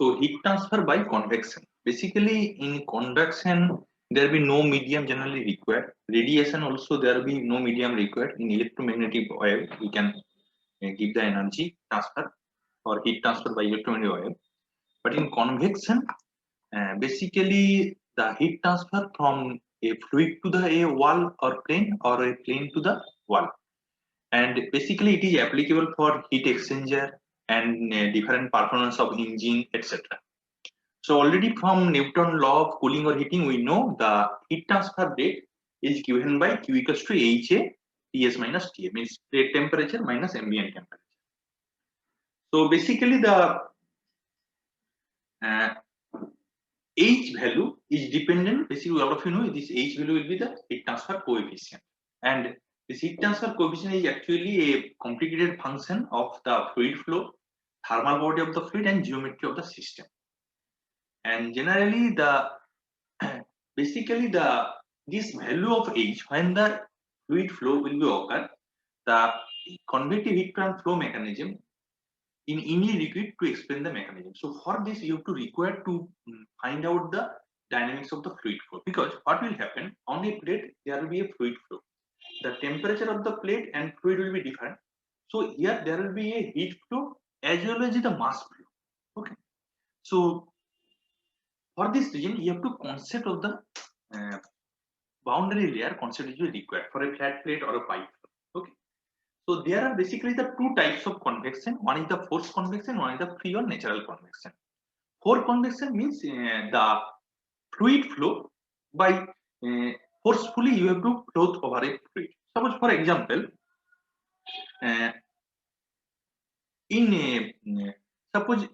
So heat transfer by convection. Basically, in convection, there will be no medium generally required. Radiation also there will be no medium required. In electromagnetic wave, we can give the energy transfer or heat transfer by electromagnetic wave. But in convection, basically the heat transfer from a fluid to the a wall or plane or a plane to the wall. And basically it is applicable for heat exchanger and different performance of engine, etc. So already from Newton law of cooling or heating, we know the heat transfer rate is given by Q equals to HA Ts minus Ta, means plate temperature minus ambient temperature. So basically the uh, H value is dependent. Basically, all of you know this H value will be the heat transfer coefficient, and this heat transfer coefficient is actually a complicated function of the fluid flow, thermal body of the fluid, and geometry of the system. And generally, the basically the this value of H when the fluid flow will be occur, the convective heat transfer flow mechanism in any liquid to explain the mechanism. So for this, you have to require to find out the dynamics of the fluid flow, because what will happen on a plate there will be a fluid flow. The temperature of the plate and fluid will be different. So here there will be a heat flow as well as the mass flow. Okay. So for this reason, you have to concept of the uh, boundary layer concept is required for a flat plate or a pipe flow. Okay. So there are basically the two types of convection. One is the forced convection, one is the free or natural convection. Forced convection means the fluid flow by forcefully you have to flow over a fluid. Suppose, for example, uh, in suppose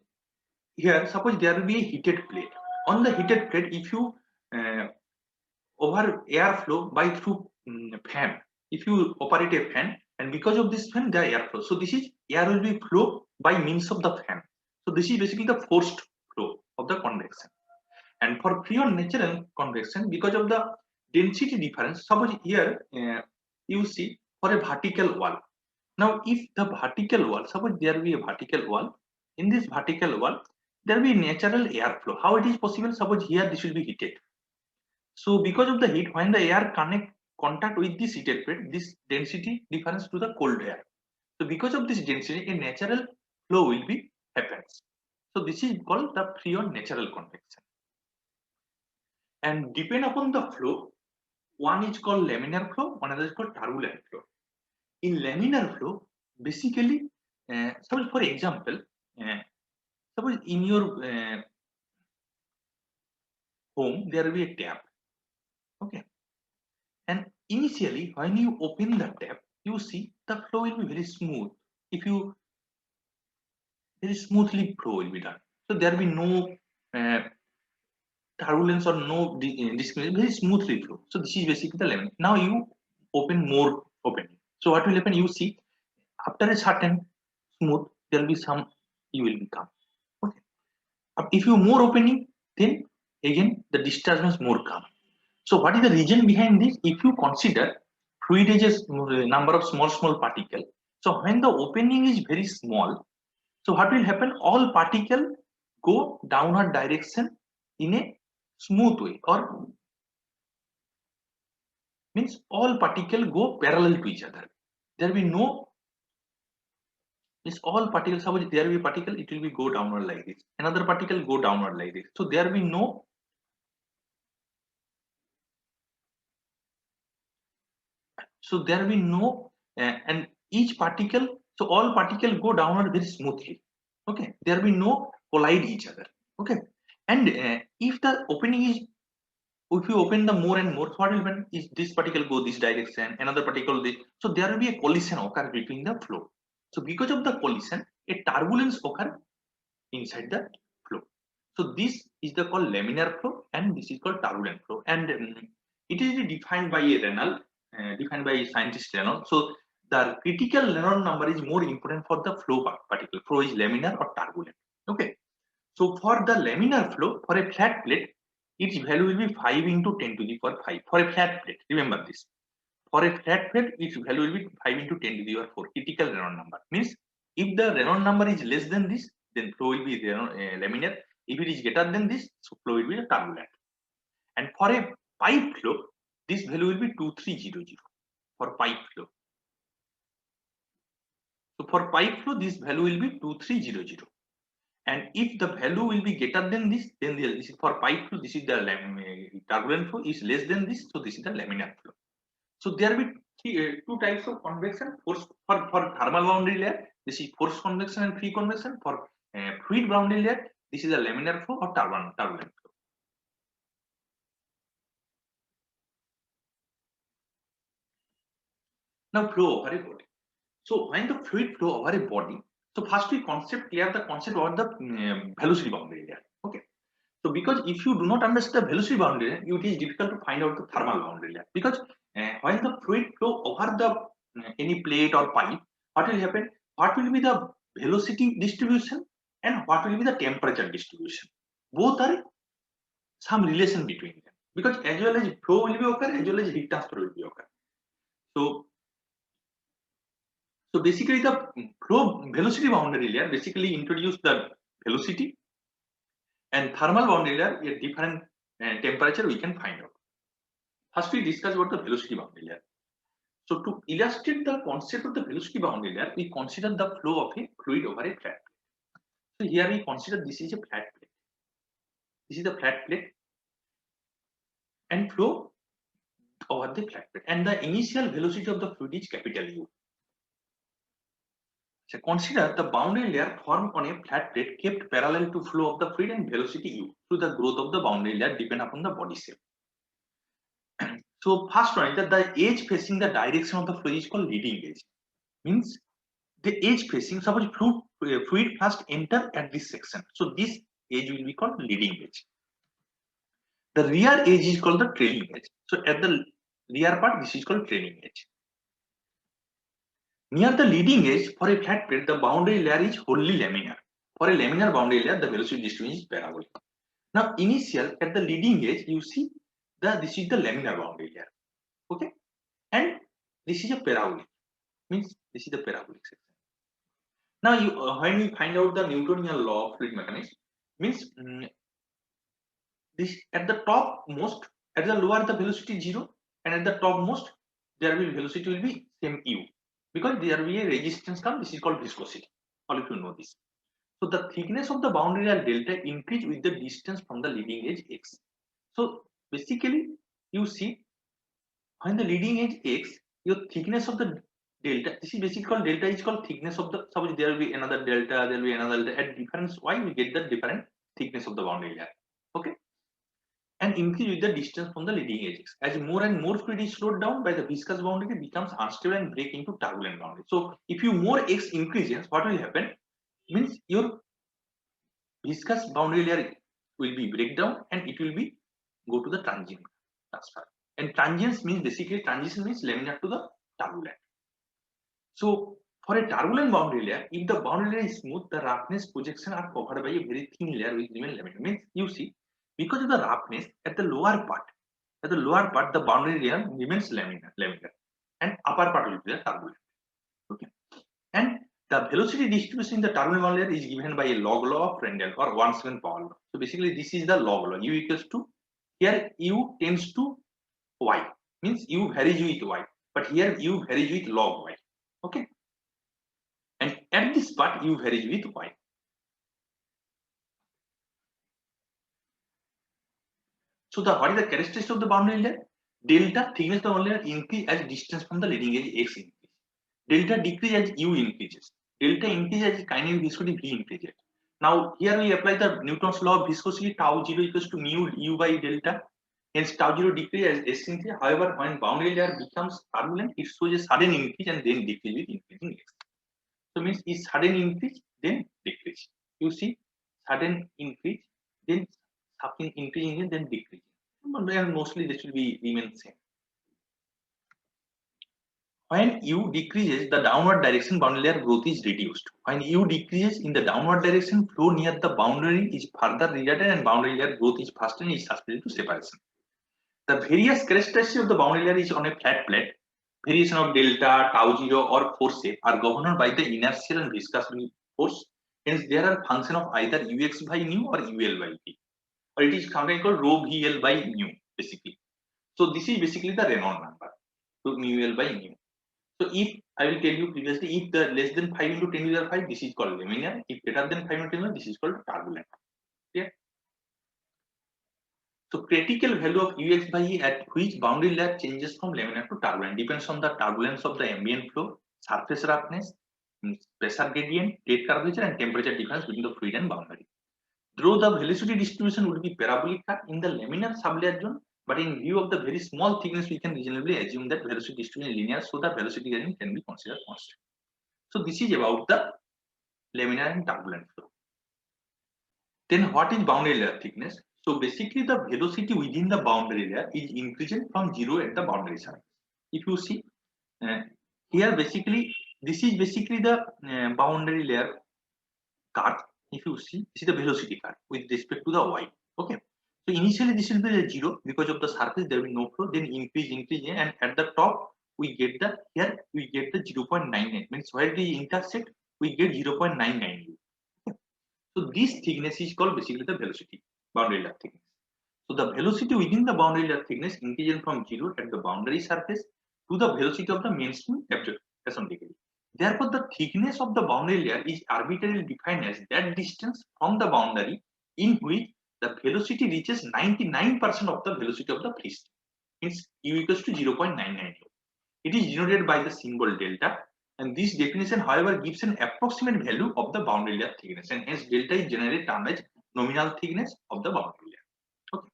here, suppose there will be a heated plate. On the heated plate, if you uh, over airflow by through fan, if you operate a fan, and because of this fan, the airflow. So this is air will be flow by means of the fan. So this is basically the forced flow of the convection. And for free or natural convection, because of the density difference, suppose here you see for a vertical wall. Now, if the vertical wall, suppose there will be a vertical wall, in this vertical wall, there will be natural airflow. How it is possible? Suppose here this will be heated. So because of the heat, when the air contact with this heated plate, this density difference to the cold air. So because of this density, a natural flow will be happens. So this is called the free or natural convection. And depend upon the flow, one is called laminar flow, another is called turbulent flow. In laminar flow, basically, suppose for example, uh, suppose in your home there will be a tap, okay, and initially when you open the tap, you see the flow will be very smooth. If you very smoothly flow will be done, so there will be no turbulence or no discrimination, very smoothly flow. So this is basically the laminar. Now you open more opening. So what will happen? You see after a certain smooth, there will be some you will become. Okay. If you more opening, then again the disturbance more come. So what is the reason behind this? If you consider fluid as a number of small particle, so when the opening is very small, so what will happen? All particle go downward direction in a smooth way, or means all particle go parallel to each other. There will be no, means all particles, suppose there will be particle, it will be go downward like this, another particle go downward like this. So there will be no, so there will be no and each particle, so all particle go downward very smoothly. Okay, there will be no collide each other. Okay, and if the opening is, if you open the more and more, so what will happen is this particle go this direction, another particle this, so there will be a collision occur between the flow. So because of the collision, a turbulence occur inside the flow. So this is the called laminar flow, and this is called turbulent flow, and it is defined by a Reynolds, defined by scientist Reynolds. So the critical Reynolds number is more important for the flow particle. Flow is laminar or turbulent. Okay. So for the laminar flow, for a flat plate, its value will be 5 into 10 to the power 5 for a flat plate. Remember this. For a flat plate, its value will be 5 into 10 to the power 4. Critical Reynolds number means if the Reynolds number is less than this, then flow will be laminar. If it is greater than this, so flow will be turbulent. And for a pipe flow, this value will be 2300 for pipe flow. So for pipe flow, this value will be 2300. And if the value will be greater than this, then this is for pipe flow, this is the turbulent flow. Is less than this, so this is the laminar flow. So there will be two types of convection. Force for thermal boundary layer, this is forced convection and free convection. For fluid boundary layer, this is a laminar flow or turbulent flow. Now flow over a body. So when the fluid flow over a body, so first we clear the concept of the velocity boundary layer. Okay. So because if you do not understand the velocity boundary layer, it is difficult to find out the thermal boundary layer. Because when the fluid flow over the any plate or pipe, what will happen? What will be the velocity distribution and what will be the temperature distribution? Both are some relation between them. Because as well as flow will be occur, as well as heat transfer will be occur. So basically the flow velocity boundary layer basically introduce the velocity, and thermal boundary layer a different temperature we can find out. First we discuss about the velocity boundary layer. So to illustrate the concept of the velocity boundary layer, we consider the flow of a fluid over a flat plate. So here we consider this is a flat plate. This is the flat plate and flow over the flat plate, and the initial velocity of the fluid is capital U. So consider the boundary layer formed on a flat plate kept parallel to flow of the fluid and velocity U through the growth of the boundary layer depend upon the body shape. So first one is that the edge facing the direction of the fluid is called leading edge. Means the edge facing, suppose fluid first enter at this section. So this edge will be called leading edge. The rear edge is called the trailing edge. So at the rear part, this is called trailing edge. Near the leading edge, for a flat plate, the boundary layer is wholly laminar. For a laminar boundary layer, the velocity distribution is parabolic. Now, initial at the leading edge, you see this is the laminar boundary layer. Okay, and this is a parabolic. Means this is the parabolic section. Now, when we find out the Newtonian law of fluid mechanics, means this at the top most, at the lower the velocity is 0, and at the top most there will velocity will be same u, because there will be a resistance come. This is called viscosity. All of you know this. So the thickness of the boundary layer delta increase with the distance from the leading edge x. So basically, you see when the leading edge x, your thickness of the delta. This is basically called delta is called thickness of the. Suppose there will be another delta, there will be another delta. At difference y, we get the different thickness of the boundary layer. Okay. And increase with the distance from the leading edges. As more and more fluid is slowed down by the viscous boundary, it becomes unstable and break into turbulent boundary. So if you more x increases, what will happen? Means your viscous boundary layer will be breakdown and it will be go to the transient transfer. And transience means basically transition means laminar to the turbulent. So for a turbulent boundary layer, if the boundary layer is smooth, the roughness projection are covered by a very thin layer which remain laminar. Means you see, because of the roughness at the lower part, the boundary layer remains laminar, and upper part will be the turbulent. Okay, and the velocity distribution in the turbulent boundary layer is given by a log law of Prandtl or 1/7 power law. So basically, this is the log law. U equals to, here U tends to y, means U varies with y, but here U varies with log y. Okay, and at this part U varies with y. So what is the characteristic of the boundary layer? Delta thickness of the boundary layer increase as distance from the leading edge x increase. Delta decrease as u increases. Delta increase as kinetic viscosity v increases. Now here we apply the Newton's law of viscosity, tau 0 equals to mu u by delta. Hence tau 0 decrease as s increase. However, when boundary layer becomes turbulent, it shows a sudden increase and then decrease with increasing x. So means is sudden increase then decrease. You see sudden increase then something increasing and then decreasing. And mostly this will be remain same. When u decreases, the downward direction boundary layer growth is reduced. When u decreases in the downward direction, flow near the boundary is further retarded and boundary layer growth is faster and is susceptible to separation. The various characteristics of the boundary layer is on a flat plate. Variation of delta, tau 0 or force shape are governed by the inertial and viscous force Hence, there are function of either ux by nu or ul by v, or it is sometimes called rho vl by nu basically. So this is basically the Reynolds number, so mu l by nu. So if I will tell you previously, if the less than 5 into 10 to the 5, this is called laminar. If greater than 5 into 10, this is called turbulent. Clear? So critical value of ux by e at which boundary layer changes from laminar to turbulent depends on the turbulence of the ambient flow, surface roughness, pressure gradient, rate curvature, and temperature difference between the fluid and boundary. Though the velocity distribution would be parabolic in the laminar sublayer zone, but in view of the very small thickness, we can reasonably assume that velocity distribution is linear, so the velocity gradient can be considered constant. So this is about the laminar and turbulent flow. Then what is boundary layer thickness? So basically the velocity within the boundary layer is increasing from 0 at the boundary surface. If you see here, basically this is basically the boundary layer curve. If you see, this is the velocity curve with respect to the y. Okay. So initially this will be 0 because of the surface there will be no flow. Then increase, and at the top we get the 0.99. Means where they intersect we get 0.99. So this thickness is called basically the velocity boundary layer thickness. So the velocity within the boundary layer thickness increases from 0 at the boundary surface to the velocity of the mainstream absorption degree. Therefore, the thickness of the boundary layer is arbitrarily defined as that distance from the boundary in which the velocity reaches 99% of the velocity of the free stream. Means u equals to 0.99. It is denoted by the symbol delta. And this definition, however, gives an approximate value of the boundary layer thickness, and hence delta is generally termed as nominal thickness of the boundary layer. Okay.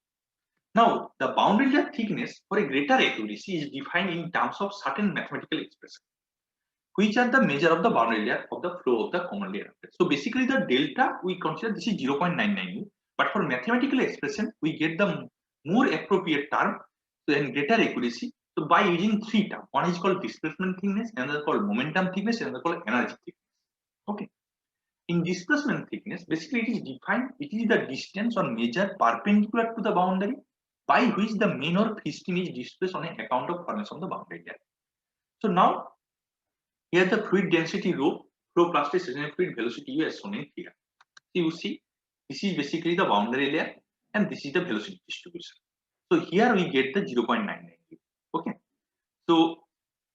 Now, the boundary layer thickness for a greater accuracy is defined in terms of certain mathematical expressions, which are the measure of the boundary layer of the flow of the common layer. So basically, the delta we consider this is 0.99, but for mathematical expression we get the more appropriate term, so in greater accuracy. So by using three terms, one is called displacement thickness, another called momentum thickness, and another called energy thickness. Okay. In displacement thickness, basically it is defined, it is the distance or measure perpendicular to the boundary by which the main or free stream is displaced on account of formation of the boundary layer. So now here the fluid density rho, flow plus the stationary fluid velocity u as shown in here. So you see, this is basically the boundary layer and this is the velocity distribution. So here we get the 0.99. Okay. So,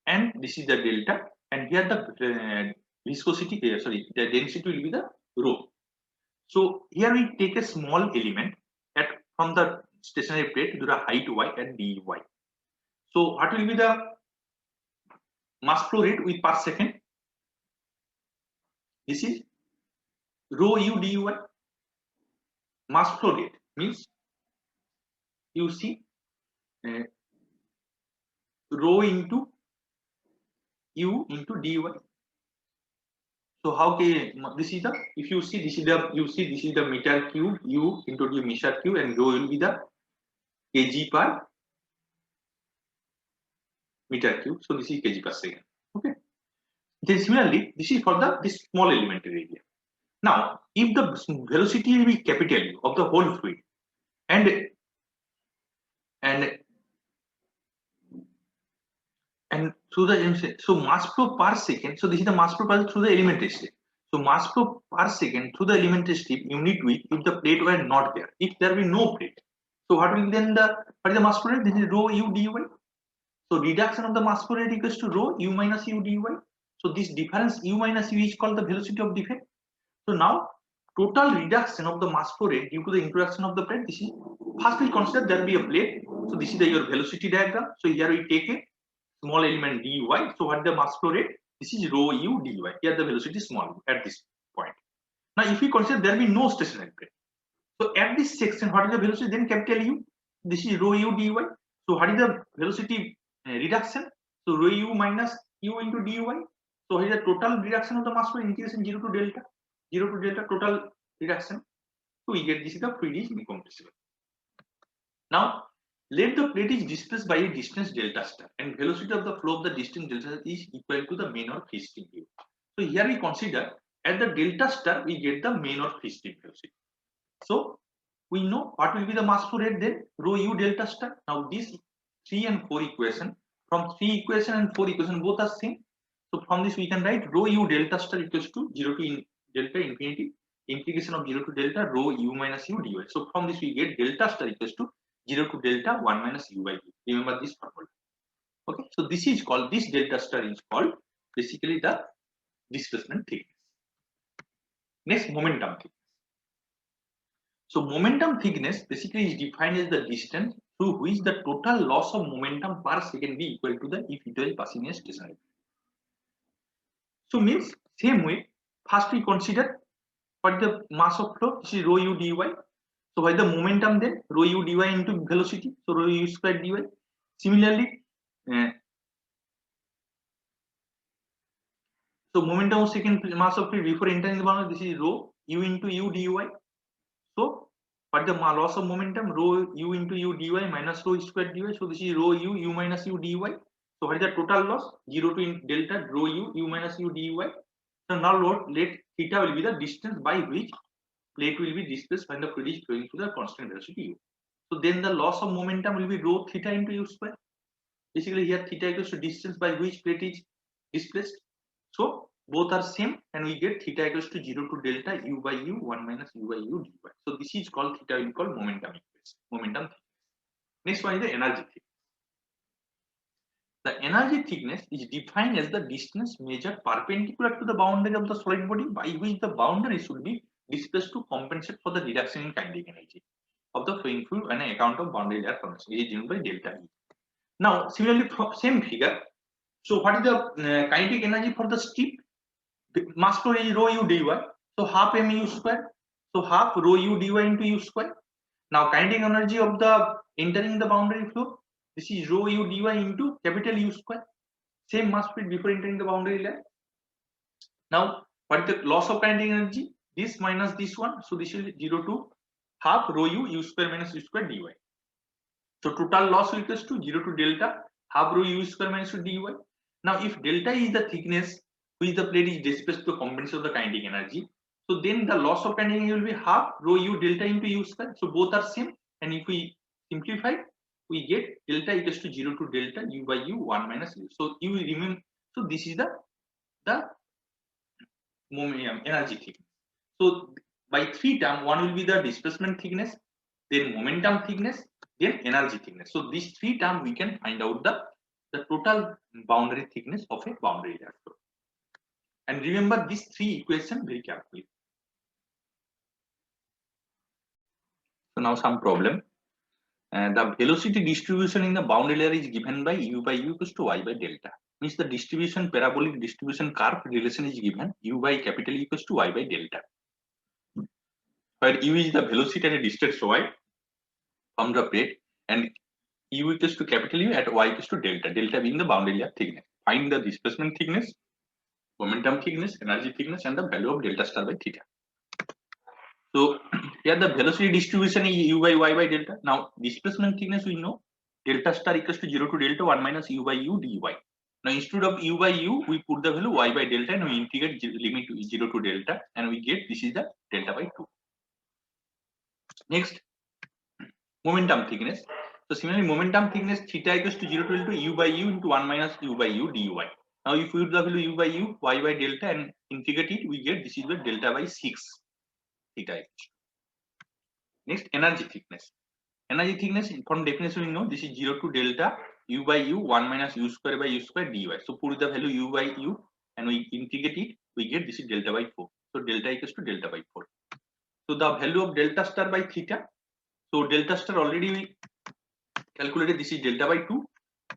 and this is the delta, and here the viscosity, the density will be the rho. So here we take a small element from the stationary plate to the height y and dy. So what will be the mass flow rate with per second? This is rho u dy. Mass flow rate means you see rho into u into dy. So how can this is the, if you see this is the meter cube u into the meter cube, and rho will be the kg per meter cube. So this is kg per second. Okay. Then similarly, this is for this small elementary area. Now, if the velocity will be capital U of the whole fluid, and through the, so mass flow per second, so this is the mass flow through the elementary strip. So mass flow per second through the elementary strip unit with if the plate were not there, if there will be no plate. So what will then what is the mass flow rate? This is rho u dy. So reduction of the mass flow rate equals to rho u minus u dy. So this difference u minus u is called the velocity of defect. So now total reduction of the mass flow rate due to the introduction of the plate. This is first we consider there will be a plate. So this is your velocity diagram. So here we take a small element dy. So what is the mass flow rate? This is rho u dy. Here the velocity is small at this point. Now if we consider there will be no stationary plate. So at this section, what is the velocity? Then capital U. This is rho u dy. So what is the velocity reduction? So rho u minus u into dy. So here the total reduction of the mass flow integration 0 to delta. 0 to delta total reduction. So we get this is the fluid is incompressible. Now let the plate is displaced by a distance delta star, and velocity of the flow of the distance delta is equal to the main or free stream u. So here we consider at the delta star we get the main or free stream velocity. So we know what will be the mass flow rate then, rho u delta star. Now this 3 and 4 equation, from 3 equation and 4 equation both are same. So from this we can write rho u delta star equals to 0 to delta infinity integration of 0 to delta rho u minus u dy. So from this we get delta star equals to 0 to delta 1 minus u by u. Remember this formula. Okay, so this is called, this delta star is called basically the displacement thickness. Next, momentum thickness. So momentum thickness basically is defined as the distance through which the total loss of momentum per second be equal to the if it is passing a stationary. So means same way, first we consider what the mass of flow, this is rho u dy. So what is the momentum then? Rho u dy into velocity, so rho u square dy. Similarly, so momentum of second mass of fluid before entering the boundary, this is rho u into u dy. So what the loss of momentum? Rho u into u dy minus rho square dy. So this is rho u minus u dy. So what is the total loss? 0 to delta rho u minus u dy. So now let theta will be the distance by which plate will be displaced when the fluid is flowing through the constant velocity u. So then the loss of momentum will be rho theta into u square. Basically here theta equals to distance by which plate is displaced. So both are same and we get theta equals to 0 to delta u by u 1 minus u by u dy. So this is called, theta will be called momentum equation, momentum thickness. Next one is the energy thickness. The energy thickness is defined as the distance measured perpendicular to the boundary of the solid body by which the boundary should be displaced to compensate for the reduction in kinetic energy of the flowing fluid on account of boundary layer formation, is given by delta E. Now similarly from same figure, so what is the kinetic energy for the strip? Mass flow is rho u dy, so half mu square, so half rho u dy into u square. Now kinetic energy of the entering the boundary flow, this is rho u dy into capital U square, same mass fluid before entering the boundary layer. Now what is the loss of kinetic energy? This minus this one, so this is 0 to half rho u square minus u square dy. So total loss equals to 0 to delta half rho u square minus u dy. Now if delta is the thickness which the plate is displaced to compensate the kinetic energy, so then the loss of kinetic energy will be half rho u delta into u square. So both are same, and if we simplify, we get delta equals to 0 to delta u by u 1 minus u. So you remember, so this is the energy thickness. So by three terms, one will be the displacement thickness, then momentum thickness, then energy thickness. So these three terms we can find out the total boundary thickness of a boundary layer flow. And remember these three equations very carefully. So now some problem. The velocity distribution in the boundary layer is given by u by u equals to y by delta. Means the distribution, parabolic distribution curve relation is given u by capital E equals to y by delta, where u is the velocity at a distance y from the plate and u equals to capital U at y equals to delta, delta being the boundary layer thickness. Find the displacement thickness, momentum thickness, energy thickness, and the value of delta star by theta. So here the velocity distribution is u by y by delta. Now displacement thickness we know delta star equals to 0 to delta 1 minus u by u dy. Now instead of u by u, we put the value y by delta and we integrate limit to 0 to delta, and we get this is the delta by 2. Next, momentum thickness. So similarly, momentum thickness theta equals to 0 to delta u by u into 1 minus u by u dy. Now if we put the value u by u, y by delta, and integrate it, we get this is the delta by 6 theta equals. Next, energy thickness. Energy thickness from definition we know this is 0 to delta u by u 1 minus u square by u square dy. So put the value u by u and we integrate it, we get this is delta by 4. So delta equals to delta by 4. So the value of delta star by theta. So delta star already we calculated, this is delta by 2,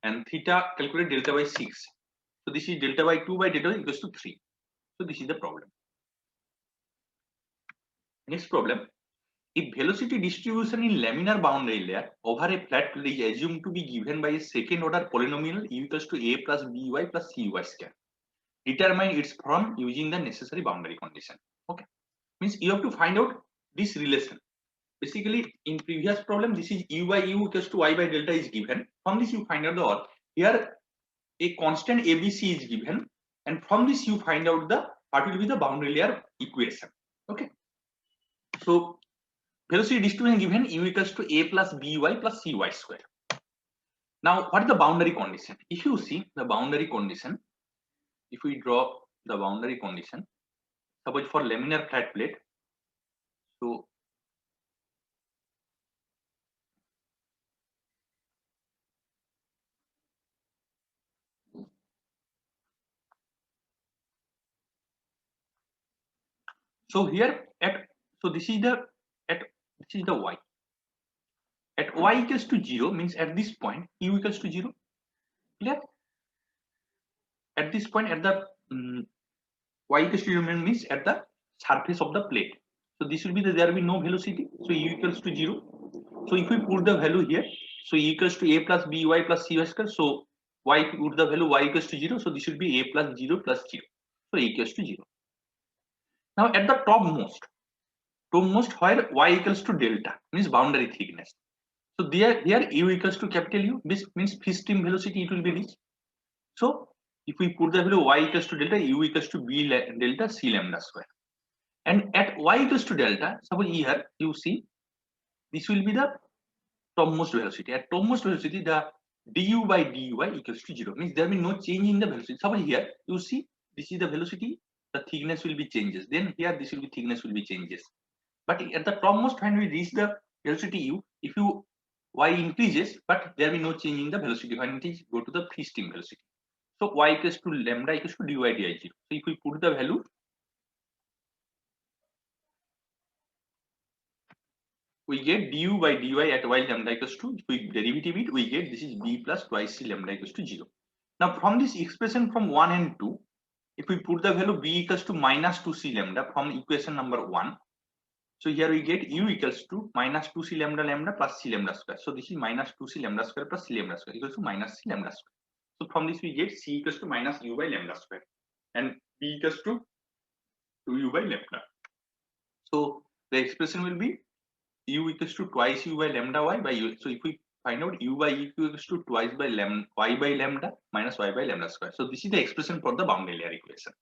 and theta calculated delta by 6. So this is delta by 2 by delta equals to 3. So this is the problem. Next problem. If velocity distribution in laminar boundary layer over a flat plate is assumed to be given by a second order polynomial u equals to a plus by plus cy square, determine its form using the necessary boundary condition. Okay, means you have to find out this relation. Basically, in previous problem, this is u by u equals to y by delta is given. From this, you find out the here a constant ABC is given, and from this you find out the what will be the boundary layer equation. Okay, so velocity distribution given u equals to a plus by plus cy square. Now, what is the boundary condition? If you see the boundary condition, if we draw the boundary condition, suppose for laminar flat plate. So here at, so this is the y. At y equals to 0 means at this point u equals to 0. Clear? At this point, at the y equals to 0 means at the surface of the plate. So this will be there will be no velocity. So u equals to 0. So if we put the value here, so u equals to a plus by plus c square. So y, if we put the value y equals to 0, so this should be a plus 0 plus 0. So a equals to 0. Now at the topmost where y equals to delta means boundary thickness. So there here u equals to capital U, this means free stream velocity it will be this. So if we put the value y equals to delta, u equals to b delta c lambda square. And at y equals to delta, suppose here you see this will be the topmost velocity. At topmost velocity, the du by dy equals to 0. Means there will be no change in the velocity. Suppose here you see this is the velocity, the thickness will be changes. Then here this will be thickness will be changes. But at the topmost when we reach the velocity u, if you y increases, but there will be no change in the velocity when it is go to the free stream velocity. So y equals to lambda equals to dy di 0. So if we put the value, we get du by dy at y lambda equals to, if we derivative it, we get this is b plus twice c lambda equals to 0. Now from this expression from 1 and 2, if we put the value b equals to minus 2c lambda from equation number 1, so here we get u equals to minus 2c lambda lambda plus c lambda square. So this is minus 2c lambda square plus c lambda square equals to minus c lambda square. So from this we get c equals to minus u by lambda square and b equals to 2u by lambda. So the expression will be u equals to twice u by lambda y by u. So if we find out u by equals to twice by lambda y by lambda minus y by lambda square. So this is the expression for the boundary layer equation.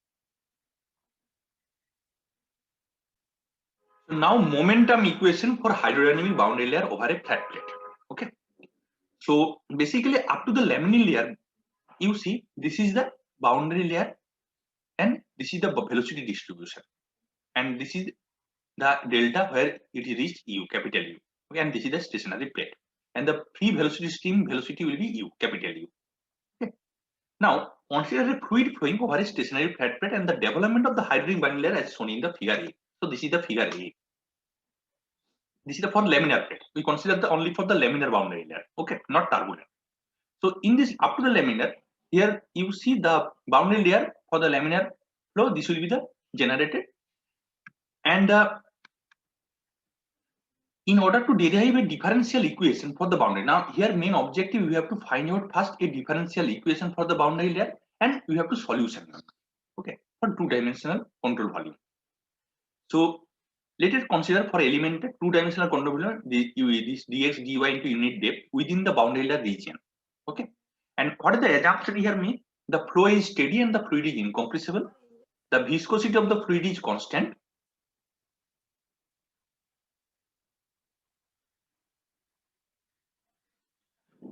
So now momentum equation for hydrodynamic boundary layer over a flat plate. Okay. So basically up to the laminar layer, you see this is the boundary layer and this is the velocity distribution, and this is the delta where it reached u, capital U. Okay, and this is the stationary plate, and the free velocity stream velocity will be u, capital U. Okay. Now consider a fluid flowing over a stationary flat plate and the development of the hydrodynamic boundary layer as shown in the figure A. So this is the figure A. This is the for laminar plate. We consider the only for the laminar boundary layer. Okay, not turbulent. So in this up to the laminar, here you see the boundary layer for the laminar flow. This will be the generated, and in order to derive a differential equation for the boundary. Now here main objective we have to find out first a differential equation for the boundary layer, and we have to solution. Okay, for two-dimensional control volume. So let us consider for element two-dimensional control volume this dx dy into unit depth within the boundary layer region. Okay, and what is the assumption here mean? The flow is steady and the fluid is incompressible. The viscosity of the fluid is constant.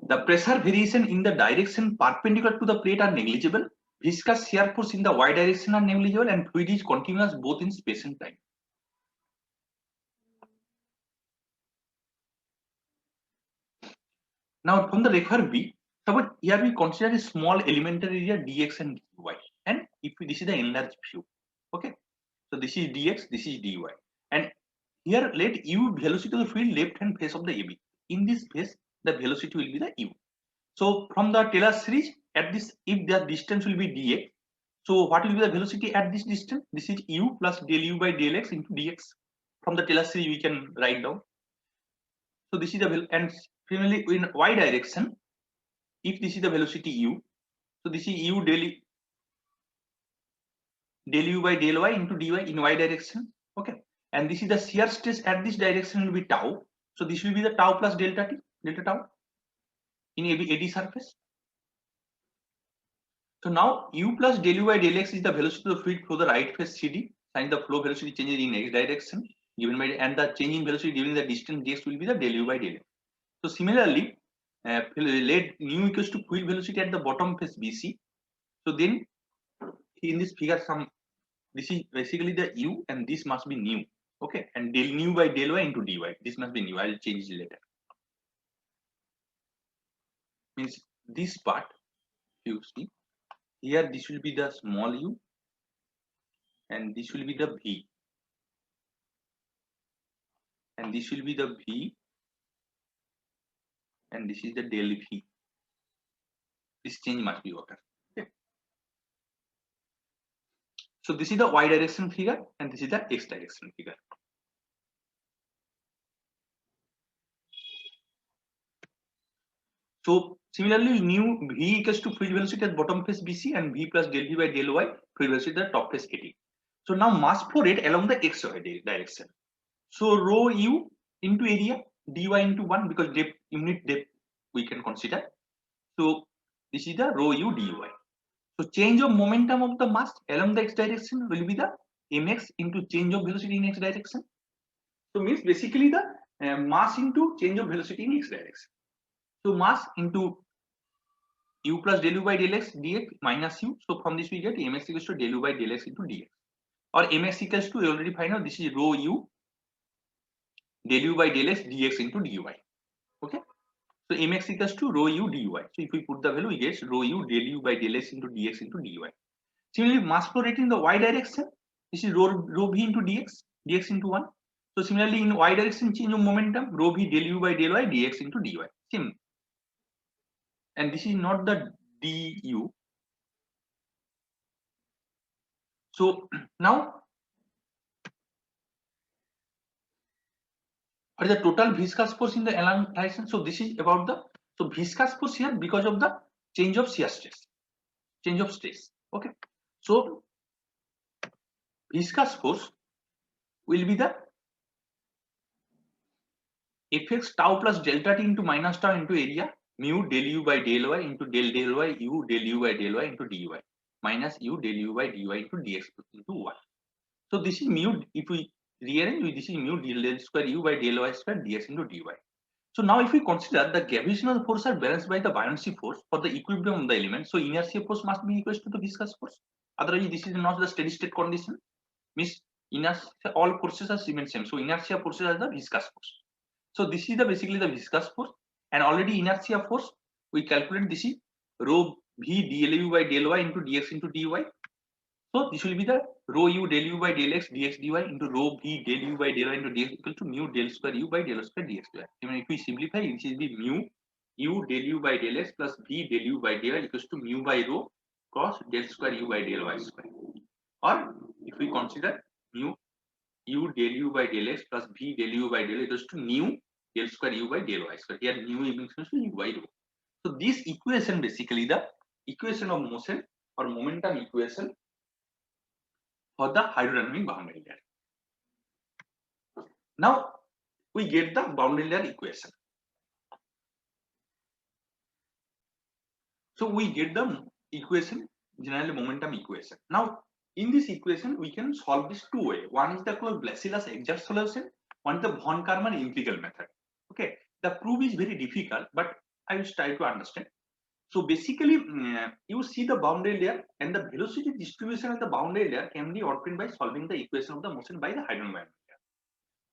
The pressure variation in the direction perpendicular to the plate are negligible. Viscous shear force in the y direction are negligible, and fluid is continuous both in space and time. Now from the refer B, suppose here we consider a small elementary area dx and dy, and if this is the enlarged view. Okay, so this is dx, this is dy, and here let u velocity of the fluid left hand face of the AB. In this phase the velocity will be the u. So from the Taylor series, at this, if the distance will be dx, so what will be the velocity at this distance? This is u plus del u by del x into dx. From the Taylor series we can write down. So this is the, and similarly in y direction, if this is the velocity u, so this is u del u by del y into dy in y direction. Okay, and this is the shear stress at this direction will be tau. So this will be the tau plus delta t, delta tau in AD surface. So now u plus del u by del x is the velocity of the fluid through the right phase CD, and the flow velocity changes in x direction given by, and the change in velocity during the distance dx will be the del u by del x. So similarly, let nu equals to fluid velocity at the bottom phase BC. So then in this figure some this is basically the u, and this must be nu. Okay, and del nu by del y into dy. This must be nu. I'll change it later. Means this part, you see here, this will be the small u, and this will be the v, and this will be the v, and this is the del v. This change must be occur. Okay. So this is the y direction figure, and this is the x direction figure. So similarly, nu v equals to fluid velocity at bottom face BC and v plus del v by del y fluid velocity at top face AD. So now mass flow rate along the x direction. So rho u into area dy into 1, because depth, unit depth we can consider. So this is the rho u dy. So change of momentum of the mass along the x direction will be the mx into change of velocity in x direction. So means basically the mass into change of velocity in x direction. So mass into u plus del u by del x dx minus u. So from this we get mx equals to del u by del x into dx, or mx equals to, we already find out, this is rho u del u by del x dx into dy. Okay, so mx equals to rho u dy. So if we put the value, we get rho u del u by del x into dx into dy. Similarly, mass flow rate in the y direction, this is rho v into dx into 1. So similarly, in y direction, change of momentum, rho v del u by del y dx into dy. Same. And this is not the du. So now, what is the total viscous force in the along direction? So this is about the, so viscous force here because of the change of shear stress, change of stress. Okay, so viscous force will be the fx tau plus delta t into minus tau into area mu del u by del y into del y u del u by del y into dy minus u del u by dy into dx into 1. So this is mu, if we rearrange, this is mu del square u by del y square dx into dy. So now if we consider the gravitational force are balanced by the buoyancy force for the equilibrium of the element, so inertia force must be equal to the viscous force. Otherwise, this is not the steady state condition. Means inertia, all forces are same. So inertia forces are the viscous force. So this is the basically the viscous force, and already inertia force we calculate, this is rho v del u by del y into dx into dy. So this will be the rho u del u by del x dx dy into rho v del u by del y into dx equal to mu del square u by del square dx dy. I mean, if we simplify, this will be mu u del u by del x plus v del u by del y equals to mu by rho cross del square u by del y square. Or if we consider mu u del u by del x plus v del u by del y equals to mu del square u by del y square. Here mu equals to u by rho. So this equation basically the equation of motion or momentum equation for the hydrodynamic boundary layer. Now we get the boundary layer equation. So we get the equation, generally momentum equation. Now in this equation we can solve this two way. One is the Clausius exact solution, one is the von Karman empirical method. Okay, the proof is very difficult, but I will try to understand. So basically, you see the boundary layer and the velocity distribution of the boundary layer can be obtained by solving the equation of the motion by the hydrodynamic layer.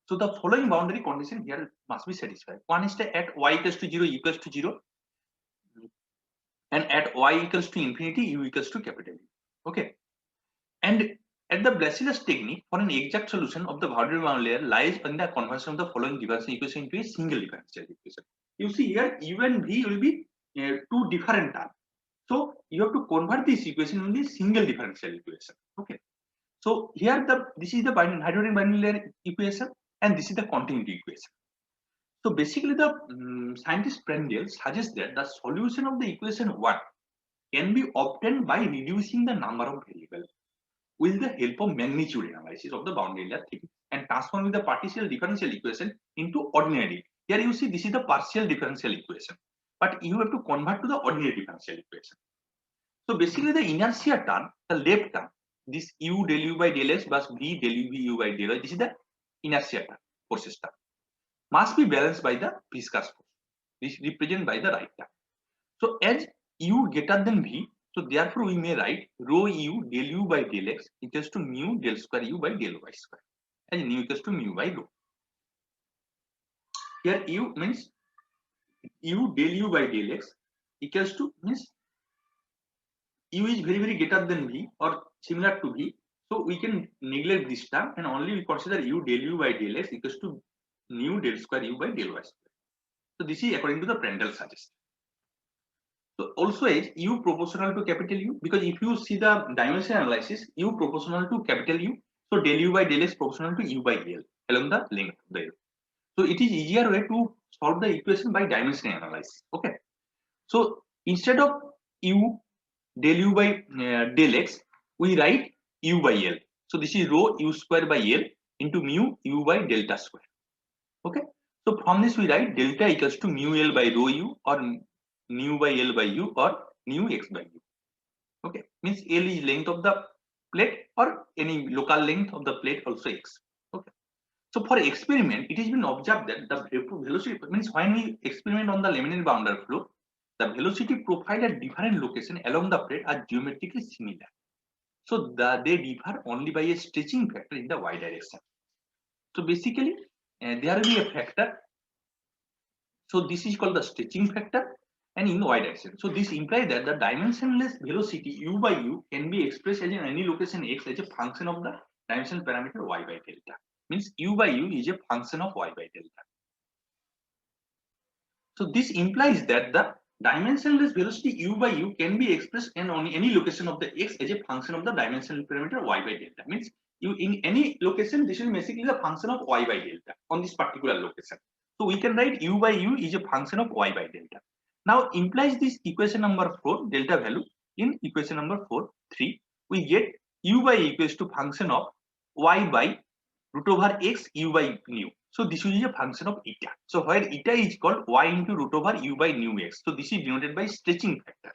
So the following boundary condition here must be satisfied. One is that at y equals to 0, u equals to 0, and at y equals to infinity, u equals to capital U. Okay, and at the Blasius technique, for an exact solution of the boundary layer lies in the conversion of the following differential equation into a single differential equation. You see here, u and v will be two different terms. So you have to convert this equation into a single differential equation. Okay. So here this is the hydrogen binary layer equation, and this is the continuity equation. So basically, the scientist Prandtl suggests that the solution of the equation 1 can be obtained by reducing the number of variables with the help of magnitude analysis of the boundary layer theory and transforming the partial differential equation into ordinary. Here you see this is the partial differential equation, but you have to convert to the ordinary differential equation. So basically the inertia term, the left term, this u del u by del x plus v del u v u by del y, this is the inertia term, forces term, must be balanced by the viscous force, which represented by the right term. So as u greater than v, So therefore we may write rho u del u by del x equals to mu del square u by del y square, as nu equals to mu by rho. Here u means u del u by del x equals to, means u is very greater than v or similar to v, so we can neglect this term and only we consider u del u by del x equals to mu del square u by del y square. So this is according to the Prandtl suggestion. So also is u proportional to capital U, because if you see the dimension analysis, u proportional to capital U, so del u by del x proportional to u by L along the length of the L. So it is easier way to solve the equation by dimension analysis. Okay, so instead of u del u by del x, we write u by L. So this is rho u square by L into mu u by delta square. Okay, so from this we write delta equals to mu L by rho u or nu by L by u or nu x by u. Okay, means L is length of the plate or any local length of the plate, also x. Okay, so for experiment it has been observed that the velocity, means when we experiment on the laminar boundary flow, the velocity profile at different location along the plate are geometrically similar, so they differ only by a stretching factor in the y direction. So basically there will be a factor, so this is called the stretching factor, and in y direction. So this implies that the dimensionless velocity u by u can be expressed as in any location x as a function of the dimensional parameter y by delta. Means u by u is a function of y by delta. So this implies that the dimensionless velocity u by u can be expressed in on any location of the x as a function of the dimensional parameter y by delta. Means you in any location, this is basically the function of y by delta on this particular location. So we can write u by u is a function of y by delta. Now implies this equation number 4 delta value in equation number 4 3, we get u by equals to function of y by root over x u by nu. So this is a function of eta. So where eta is called y into root over u by nu x. So this is denoted by stretching factor.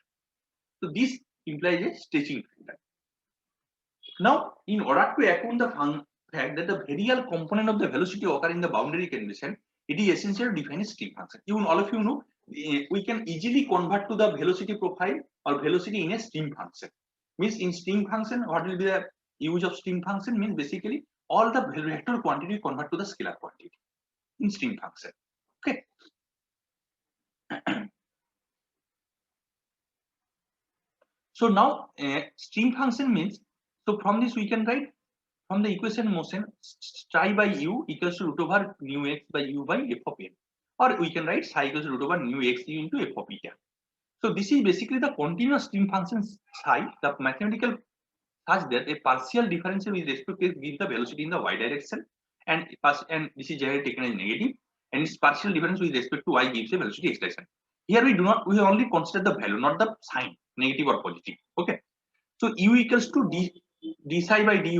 So this implies a stretching factor. Now in order to account the fact that the variable component of the velocity occur in the boundary condition, it is essential to define a stream function. Even all of you know, we can easily convert to the velocity profile or velocity in a stream function. Means in stream function, what will be the use of stream function? Means basically all the vector quantity convert to the scalar quantity in stream function. Okay. So now stream function means, so from this we can write from the equation motion psi by u equals to root over nu x by u by f of n, or we can write psi equals to root over nu x u into f of eta. So this is basically the continuous stream function psi, the mathematical such that a partial differential with respect to gives the velocity in the y direction, and this is generally taken as negative, and its partial difference with respect to y gives a velocity expression. Here we only consider the value, not the sign, negative or positive. Okay, so u equals to d psi by dy,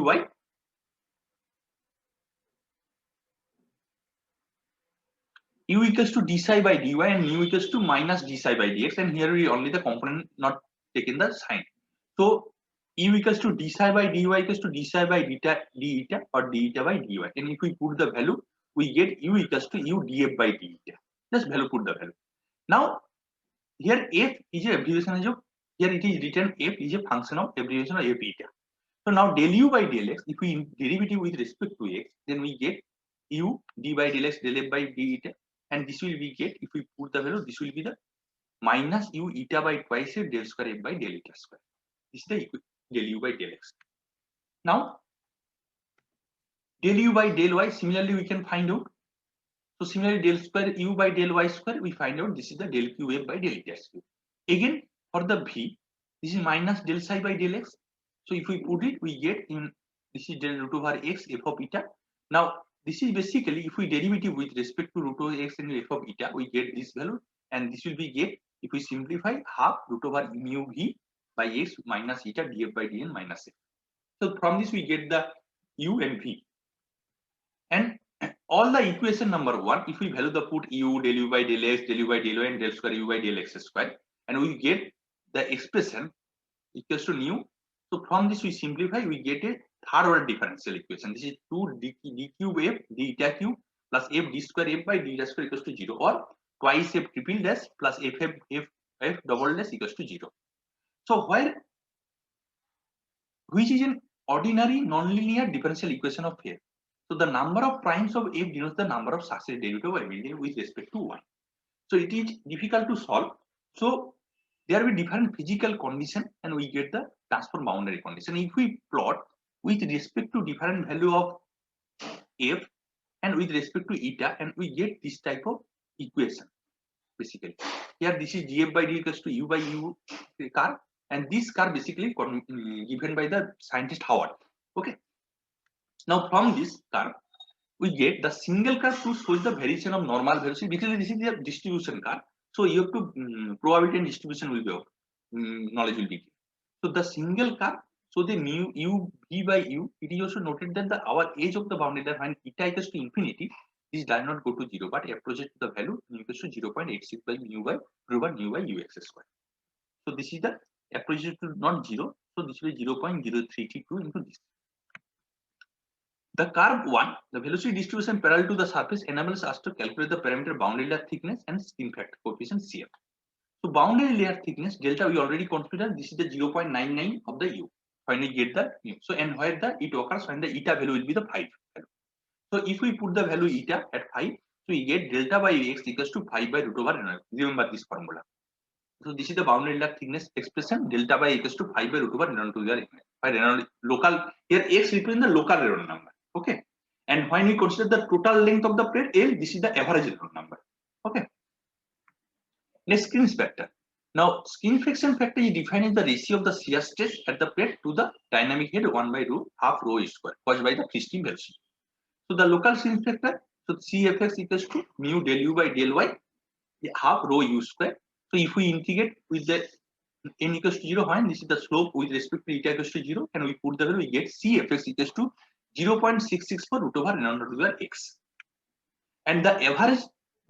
u equals to d psi by dy, and u equals to minus d psi by dx, and here we only the component not taken the sign. So u equals to d psi by dy equals to d psi by d eta or d eta by dy, and if we put the value, we get u equals to u df by d eta. Just value, put the value. Now here f is a abbreviation of, here it is written f is a function of abbreviation of f eta. So now del u by del x, if we derivative with respect to x, then we get u d by del x del f by d eta, and this will be get, if we put the value, this will be the minus u eta by twice del square f by del eta square. This is the del u by del x. Now del u by del y, similarly we can find out. So similarly del square u by del y square, we find out this is the del q f by del eta square. Again for the v, this is minus del psi by del x. So if we put it, we get in, this is del root over x f of eta. Now this is basically, if we derivative with respect to root over x and f of eta, we get this value, and this will be get, if we simplify, half root over mu v by x minus eta df by dn minus f. So from this we get the u and v, and all the equation number 1, if we value the put u del u by del x, del u by del y, and del square u by del x square, and we get the expression equals to nu. So from this we simplify, we get a third order differential equation. This is 2 d cube f d eta cube plus f d square f by d eta square equals to 0, or twice f triple dash plus f double dash equals to 0. So which is an ordinary nonlinear differential equation of f. So the number of primes of f denotes the number of successive derivative of f with respect to 1. So it is difficult to solve. So there will be different physical condition and we get the transfer boundary condition. If we plot with respect to different value of f and with respect to eta, and we get this type of equation. Basically here this is df by dt equals to u by u curve, and this curve basically given by the scientist Howard. Okay, now from this curve we get the single curve to show the variation of normal velocity. Basically this is the distribution curve, so you have to probability and distribution will be knowledge will be. So the single curve, so the mu u v by u, it is also noted that our edge of the boundary that when eta equals to infinity, this does not go to 0 but approaches to the value mu equals to 0.86 by mu by rho by mu by ux square. So this is the approaches to not 0, so this will be 0.0332 into this. The curve 1, the velocity distribution parallel to the surface enables us to calculate the parameter boundary layer thickness and skin factor coefficient CF. So boundary layer thickness delta we already considered, this is the 0.99 of the u when we get the mu. So and where the it occurs when the eta value will be the 5 value. So if we put the value eta at 5, so we get delta by x equals to 5 by root over n. Remember this formula. So this is the boundary layer thickness expression, delta by equals to 5 by root over n to the n. By Reynolds local, here x represents the local Reynolds number. Okay, and when we consider the total length of the plate L, this is the average Reynolds number. Okay, next skin factor. Now skin friction factor is defined as the ratio of the shear stress at the plate to the dynamic head 1 by root half rho square caused by the free stream velocity. So the local skin factor, so Cfx equals to mu del u by del y half rho u square. So if we integrate with the n equals to 0, when this is the slope with respect to eta equals to 0, and we put the value, we get Cfx equals to 0.664 root over n to the x. And the average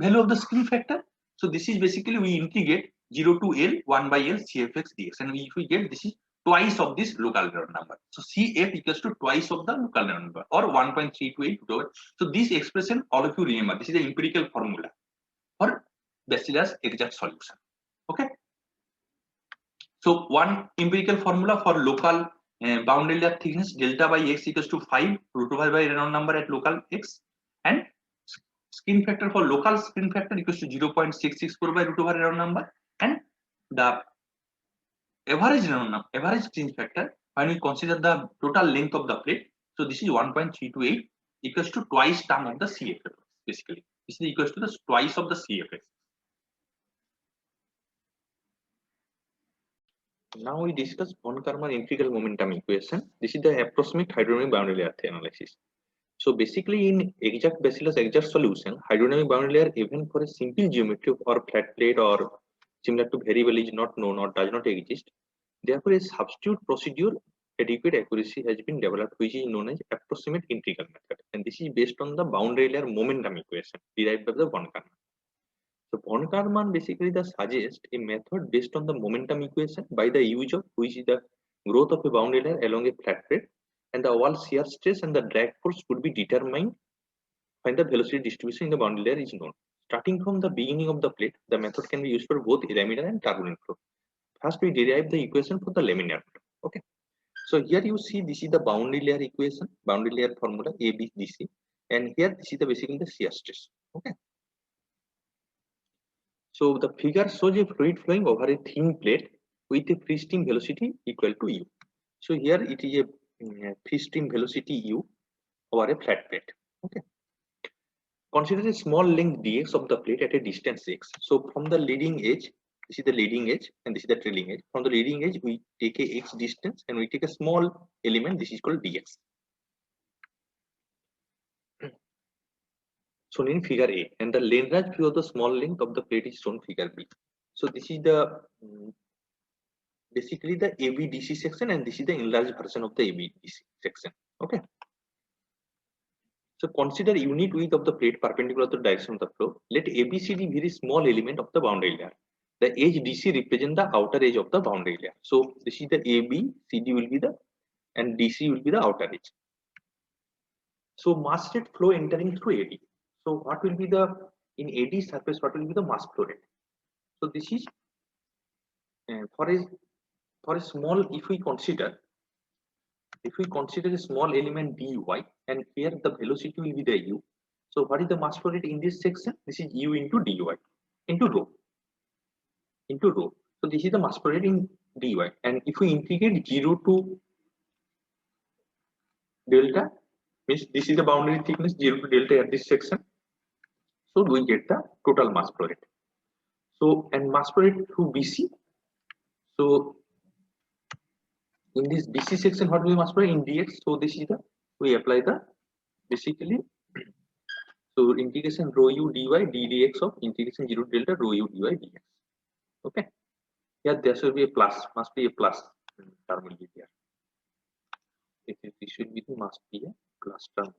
value of the skin factor, so this is basically we integrate 0 to L 1 by L Cfx dx, and if we get this is twice of this local Reynolds number. So Cf equals to twice of the local Reynolds number or 1.328 root over. So this expression all of you remember, this is the empirical formula for Bacillus exact solution. Okay. So one empirical formula for local boundary layer thickness delta by x equals to 5 root over by Reynolds number at local x, and skin factor for local skin factor equals to 0.664 by root over Reynolds number, and the average Reynolds number, average skin factor when we consider the total length of the plate. So this is 1.328 equals to twice term of the Cfx. Basically, this is equals to the twice of the Cfx. Now we discuss von Karman integral momentum equation. This is the approximate hydrodynamic boundary layer analysis. So basically in exact Bacillus exact solution, hydrodynamic boundary layer even for a simple geometry or flat plate or similar to variable is not known or does not exist. Therefore a substitute procedure adequate accuracy has been developed which is known as approximate integral method, and this is based on the boundary layer momentum equation derived by the von Karman. So von Karman basically suggests a method based on the momentum equation by the use of which is the growth of a boundary layer along a flat plate, and the overall shear stress and the drag force could be determined when the velocity distribution in the boundary layer is known. Starting from the beginning of the plate, the method can be used for both laminar and turbulent flow. First, we derive the equation for the laminar flow. Okay. So here you see this is the boundary layer equation, boundary layer formula ABDC, and here this is the basically the shear stress. Okay. So the figure shows a fluid flowing over a thin plate with a free stream velocity equal to u. So here it is a free stream velocity u over a flat plate. Okay. Consider a small length dx of the plate at a distance x. So from the leading edge, this is the leading edge and this is the trailing edge. From the leading edge, we take a x distance and we take a small element. This is called dx. Shown in figure A, and the Lagrange view of the small length of the plate is shown figure B. So this is the basically the ABDC section, and this is the enlarged version of the ABDC section. Okay. So consider unit width of the plate perpendicular to the direction of the flow. Let ABCD very small element of the boundary layer. The edge DC represent the outer edge of the boundary layer. So this is the ABCD will be the, and DC will be the outer edge. So mass rate flow entering through AD. So what will be the in AD surface? What will be the mass flow rate? So this is for a for a small, if we consider a small element dy, and here the velocity will be the u. So what is the mass flow rate in this section? This is u into dy into rho. So this is the mass flow rate in dy, and if we integrate 0 to delta, means this is the boundary thickness 0 to delta at this section. So we get the total mass flow rate. So and mass flow rate through BC. So in this BC section, what we mass flow rate in dx? So this is the, we apply the basically, so integration rho u dy ddx of integration 0 to delta rho u dy dx. Okay, here there should be a plus, must be a plus term will be there. This should be, must be a plus term.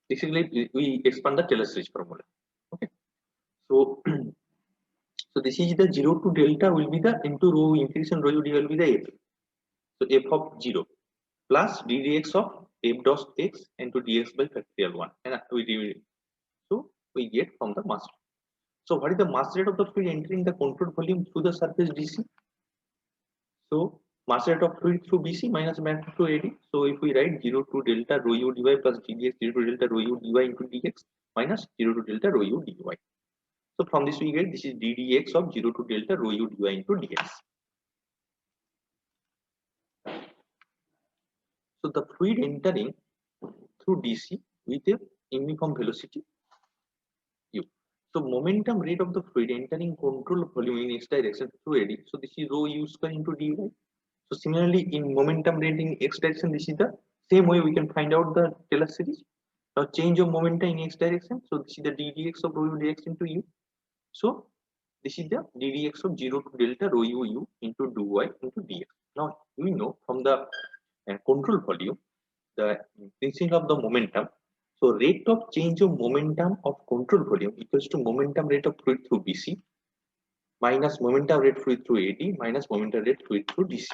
Basically we expand the Taylor series formula. Okay, so so this is the 0 to delta will be the into rho integration rho u dy will be the f. So f of 0 plus ddx of f dot x into dx by factorial 1, and so we get from the mass. So what is the mass rate of the fluid entering the controlled volume through the surface DC? So mass rate of fluid through BC minus mass through AD. So if we write 0 to delta rho u dy plus ddx 0 to delta rho u dy into dx minus 0 to delta rho u dy. So from this we get, this is ddx of 0 to delta rho u dy into dx. So the fluid entering through DC with a uniform velocity u. So momentum rate of the fluid entering control volume in x direction through AD. So this is rho u square into dy. So similarly in momentum rate in x direction, this is the same way we can find out the Taylor series. Now change of momentum in x direction. So this is the ddx of rho u dx into u. So this is the ddx of 0 to delta rho u into dy into dx. Now we know from the control volume the increasing of the momentum. So rate of change of momentum of control volume equals to momentum rate of fluid through BC minus momentum rate fluid through AD minus momentum rate fluid through DC.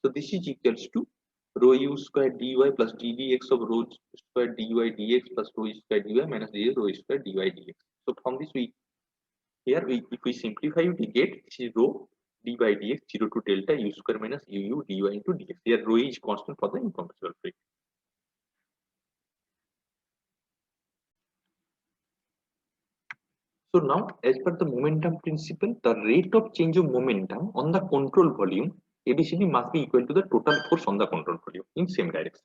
So this is equals to rho u square dy plus ddx of rho square dy dx plus rho square dy minus ds rho square dy dx. So from this we, here we, if we simplify, we get this is rho d by dx 0 to delta u square minus uu dy into dx. Here rho is constant for the incompressible fluid. So now, as per the momentum principle, the rate of change of momentum on the control volume ABCD must be equal to the total force on the control volume in same direction.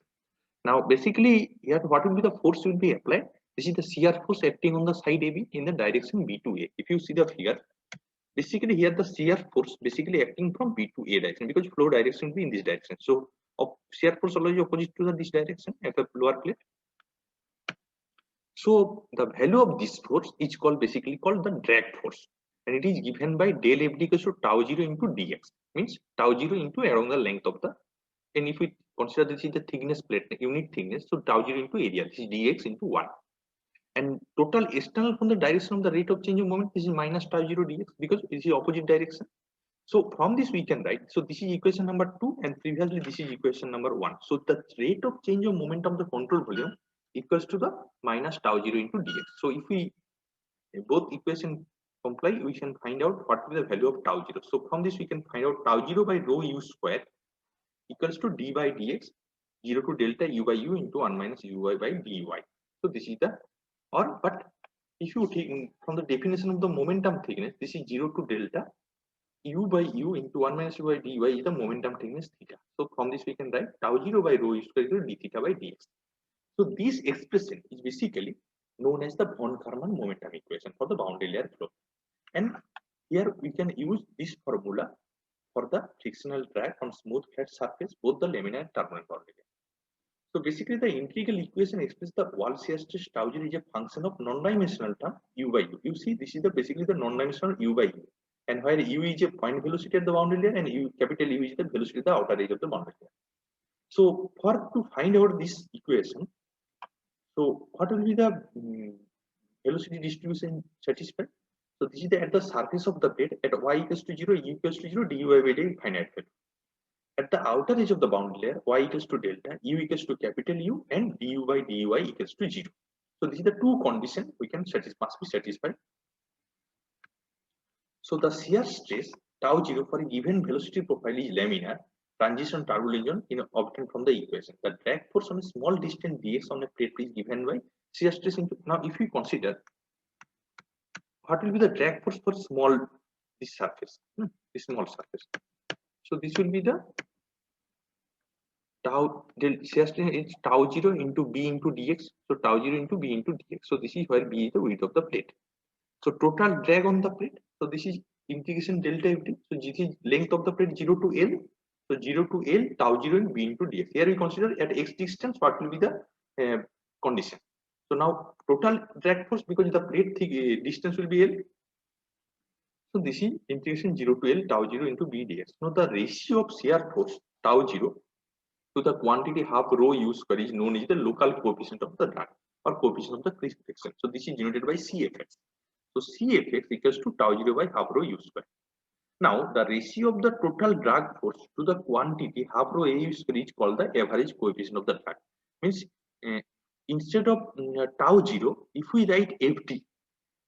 Now, basically, here what will be the force will be applied? This is the shear force acting on the side AB in the direction B to A. If you see the figure, basically here the shear force basically acting from B to A direction, because flow direction will be in this direction. So, shear force always opposite to this direction at a lower plate. So the value of this force is called, basically called the drag force, and it is given by del F equals to tau 0 into dx, means tau 0 into around the length of the, and if we consider this is the thickness plate, unit thickness, so tau 0 into area, this is dx into 1, and total external from the direction of the rate of change of moment, this is minus tau 0 dx, because this is opposite direction. So from this we can write, so this is equation number 2, and previously this is equation number 1. So the rate of change of momentum of the control volume equals to the minus tau 0 into dx. So if we both equation comply, we can find out what is the value of tau 0. So from this we can find out tau 0 by rho u square equals to d by dx 0 to delta u by u into 1 minus uy by dy. So this is the, or but if you take from the definition of the momentum thickness, this is 0 to delta u by u into 1 minus u by dy is the momentum thickness theta. So from this we can write tau 0 by rho u square equal to d theta by dx. So this expression is basically known as the von Karman momentum equation for the boundary layer flow. And here we can use this formula for the frictional drag on smooth flat surface, both the laminar and turbulent boundary layer. So basically the integral equation expresses the wall shear stress tau 0 is a function of non-dimensional term u by u. You see, this is the basically the non-dimensional u by u, and where u is a point velocity at the boundary layer and u, capital U, is the velocity at the outer edge of the boundary layer. So for to find out this equation, so what will be the velocity distribution satisfied? So this is the, at the surface of the plate at y equals to 0, u equals to 0, dy by dy finite value. At the outer edge of the boundary layer, y equals to delta, u equals to capital U, and du by dy equals to 0. So this is the two conditions we can must be satisfied. So the shear stress tau 0 for a given velocity profile is laminar transition turbulence obtained from the equation. The drag force on a small distance dx on a plate is given by shear stress into. Now, if we consider what will be the drag force for small this surface, this small surface. So this will be the tau del shear stress is tau 0 into b into dx. So tau 0 into b into dx. So this is where b is the width of the plate. So total drag on the plate. So this is integration delta ft. So this is length of the plate 0 to L. So 0 to L tau 0 and b into dx. Here we consider at x distance what will be the condition. So now total drag force because the plate distance will be L. So this is integration 0 to L tau 0 into b dx. Now the ratio of shear force tau 0 to the quantity half rho u square is known as the local coefficient of the drag or coefficient of the crease friction. So this is denoted by Cfx. So Cfx equals to tau 0 by half rho u square. Now the ratio of the total drag force to the quantity half rho a u square is called the average coefficient of the drag. Means instead of tau 0, if we write Fd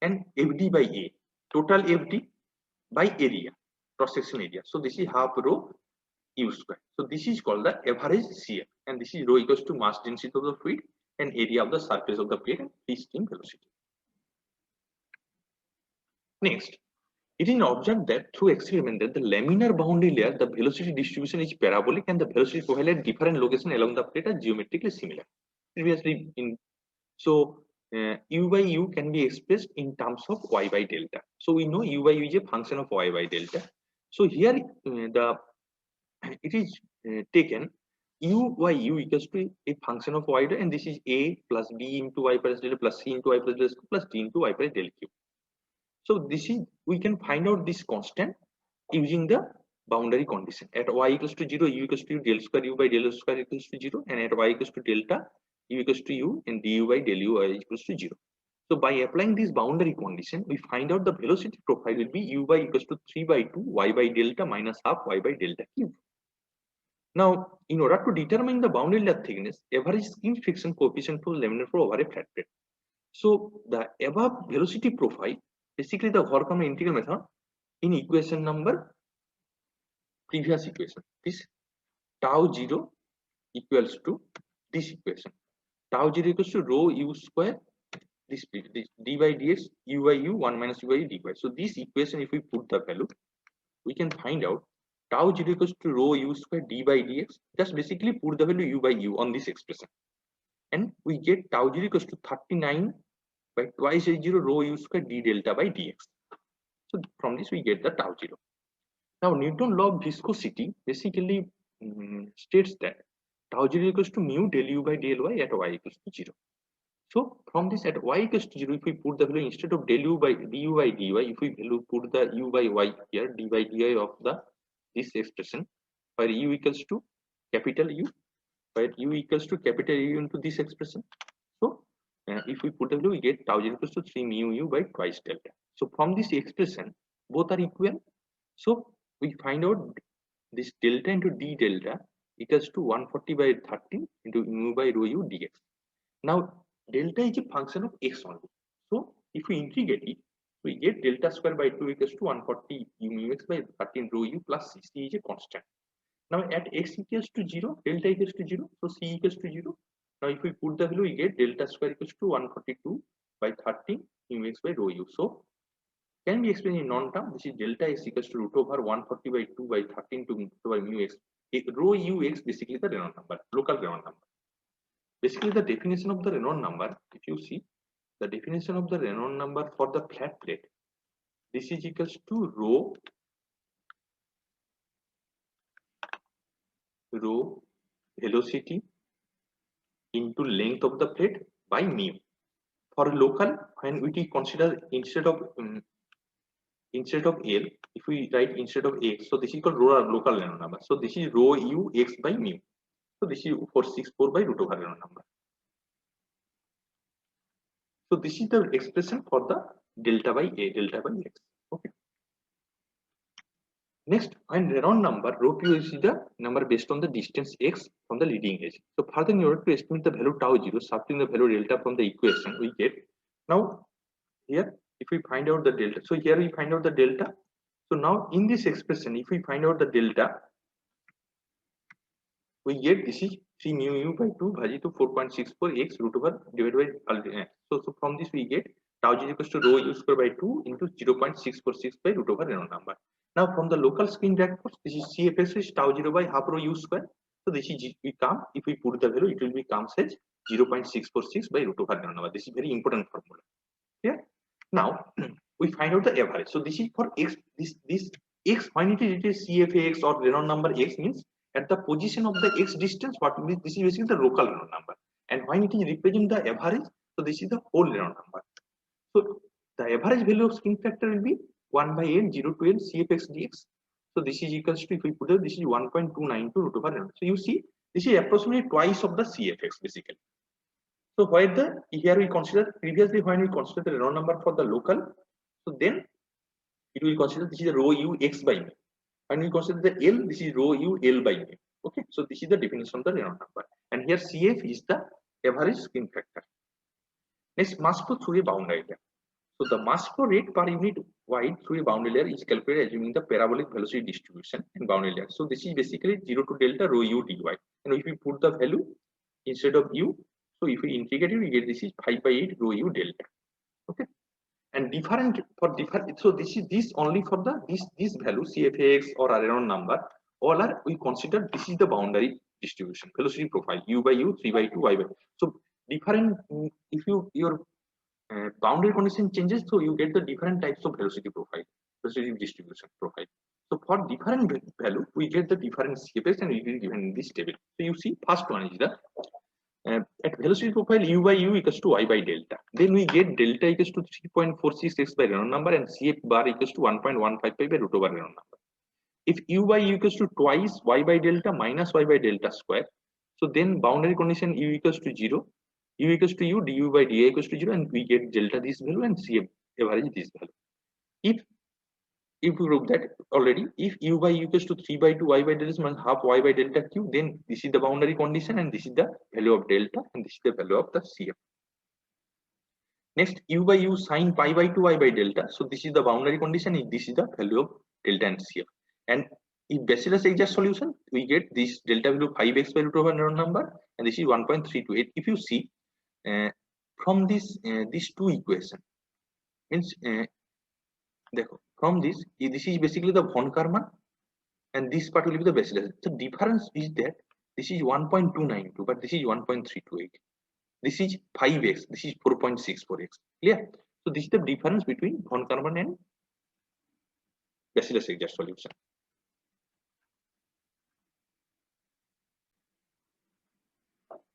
and Fd by A, total Fd by area, cross section area. So this is half rho u square. So this is called the average CF, and this is rho equals to mass density of the fluid and area of the surface of the plate and free stream velocity. Next, it is observed that through experiment that the laminar boundary layer, the velocity distribution is parabolic and the velocity profile at different locations along the plate are geometrically similar. Previously, u by u can be expressed in terms of y by delta. So we know u by u is a function of y by delta. So here it is taken u by u equals to a function of y, and this is a plus b into y plus delta plus c into y plus delta plus d into y plus del q. So this is, we can find out this constant using the boundary condition. At y equals to 0, u equals to del square u by del square equals to 0, and at y equals to delta u equals to u and du by del u equals to 0. So by applying this boundary condition, we find out the velocity profile will be u by equals to 3 by 2 y by delta minus half y by delta cube. Now, in order to determine the boundary layer thickness, average skin friction coefficient for laminar flow over a flat plate. So the above velocity profile, basically the Horkheimer integral method in equation number previous equation. This tau 0 equals to this equation. Tau 0 equals to rho u square, this d by dx, u by u, 1 minus u by u dy. So this equation, if we put the value, we can find out tau 0 equals to rho u square d by dx. Just basically put the value u by u on this expression, and we get tau 0 equals to 39 by twice a0 rho u square d delta by dx. So from this we get the tau 0. Now Newton law of viscosity basically states that tau 0 equals to mu del u by del y at y equals to 0. So from this at y equals to 0, if we put the value instead of del u by du by dy, if we value put the u by y here, d by dy of the this expression, where u equals to capital U, where u equals to capital U into this expression. So if we put the value, we get tau 0 equals to 3 mu u by twice delta. So from this expression, both are equal. So we find out this delta into d delta equals to 140 by 13 into mu by rho u dx. Now delta is a function of x only. So if we integrate it, we get delta square by 2 equals to 140 mu x by 13 rho u plus c. C is a constant. Now at x equals to 0, delta equals to 0, so c equals to 0. Now if we put the value, we get delta square equals to 142 by 13 mu x by rho u. So can be explained in non-term. This is delta x equals to root over 140 by 2 by 13 to by mu x. Rho u x basically the Reynolds number, local Reynolds number. Basically the definition of the Reynolds number, if you see the definition of the Reynolds number for the flat plate, this is equals to rho velocity into length of the plate by mu. For local, when we consider instead of L, if we write instead of x, so this is called rho local Reynolds number. So this is rho u x by mu. So this is 464 by root over Reynolds number. So this is the expression for the delta by a, delta by x. Okay. Next, when Reynolds number, rho q is the number based on the distance x from the leading edge. So further, in order to estimate the value tau 0, subtracting the value delta from the equation, we get now here if we find out the delta. So here we find out the delta. So now in this expression, if we find out the delta, we get this is 3 mu u by 2 bhaji to 4.64 x root over divided by so from this we get tau is equals to rho u square by 2 into 0.646 by root over Reynolds number. Now from the local screen drag force, this is CFS is tau 0 by half rho u square. So this is we come, if we put the value, it will become as 0.646 by root over Reynolds number. This is very important formula. Yeah. Now we find out the average. So this is for x. This x when it is CFX or Reynolds number x means at the position of the x distance, what this is basically the local Reynolds number, and when it is represent the average, so this is the whole Reynolds number. So the average value of skin factor will be 1 by n 0 to n CFX dx. So this is equals to, if we put it, this is 1.292 root over Reynolds. So you see this is approximately twice of the CFX basically. So where the here we consider previously when we consider the Reynolds number for the local, so then it will consider this is the rho u x by m. When we consider the L, this is rho u L by m. Okay, so this is the definition of the Reynolds number, and here CF is the average skin factor. Next, mass flow through a boundary layer. So the mass flow rate per unit wide through a boundary layer is calculated assuming the parabolic velocity distribution in boundary layer. So this is basically 0 to delta rho u dy, and if we put the value instead of u, so if we integrate it, we get this is 5 by 8 rho u delta. Okay, and different for different. So this is this only for the this value CFX or Reynolds number. All are we consider this is the boundary distribution velocity profile u by u, 3 by 2, y by. So different if your boundary condition changes, so you get the different types of velocity profile, velocity distribution profile. So for different value, we get the different CFX, and it is given in this table. So you see, first one is the at velocity profile u by u equals to y by delta. Then we get delta equals to 3.46 x by Reynolds number, and CF bar equals to 1.155 by root over Reynolds number. If u by u equals to twice y by delta minus y by delta square, so then boundary condition u equals to 0, u equals to u, du by di equals to 0, and we get delta this value and CF average this value. If we prove that already, if u by u equals to 3 by 2 y by delta means half y by delta q, then this is the boundary condition and this is the value of delta and this is the value of the CF. Next, u by u sine pi by 2 y by delta. So this is the boundary condition and this is the value of delta and CF. And in Bacillus exact solution, we get this delta value 5x by root over Reynolds number, and this is 1.328. If you see from this these two equation means from this is basically the von Karman, and this part will be the Bacillus. The difference is that this is 1.292, but this is 1.328. This is 5x, this is 4.64x. Clear? So this is the difference between von Karman and Bacillus exact solution.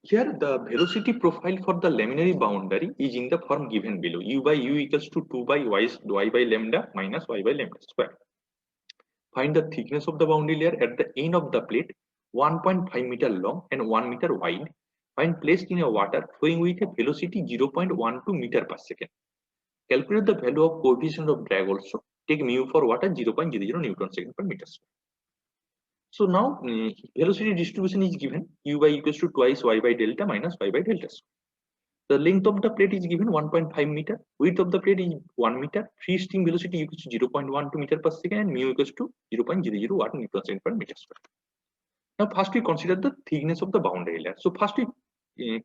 Here the velocity profile for the laminary boundary is in the form given below. U by u equals to 2 by y by lambda minus y by lambda square. Find the thickness of the boundary layer at the end of the plate, 1.5 meter long and 1 meter wide, when placed in a water flowing with a velocity 0.12 meter per second. Calculate the value of coefficient of drag also. Take mu for water 0.00 Newton second per meter square. So now velocity distribution is given, u by equals to twice y by delta minus y by delta square. The length of the plate is given 1.5 meter, width of the plate is 1 meter, free stream velocity equals to 0.12 meter per second, and mu equals to 0.001 Newton second per meter square. Now first we consider the thickness of the boundary layer. So first we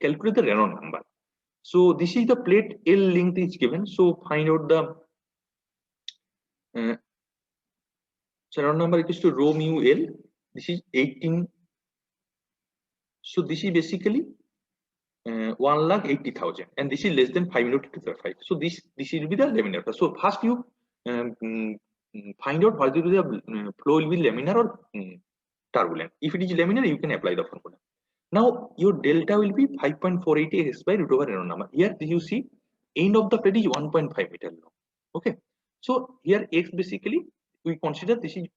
calculate the Reynolds number. So this is the plate L length is given. So find out the Reynolds number equals to rho mu L. This is 18. So this is basically 1,80,000, and this is less than 5 minutes to 5. So this will be the laminar. So first you find out whether the flow will be laminar or turbulent. If it is laminar, you can apply the formula. Now your delta will be 5.48 x by root over Reynolds number. Here you see end of the plate is 1.5 meter long. Okay. So here x basically we consider this is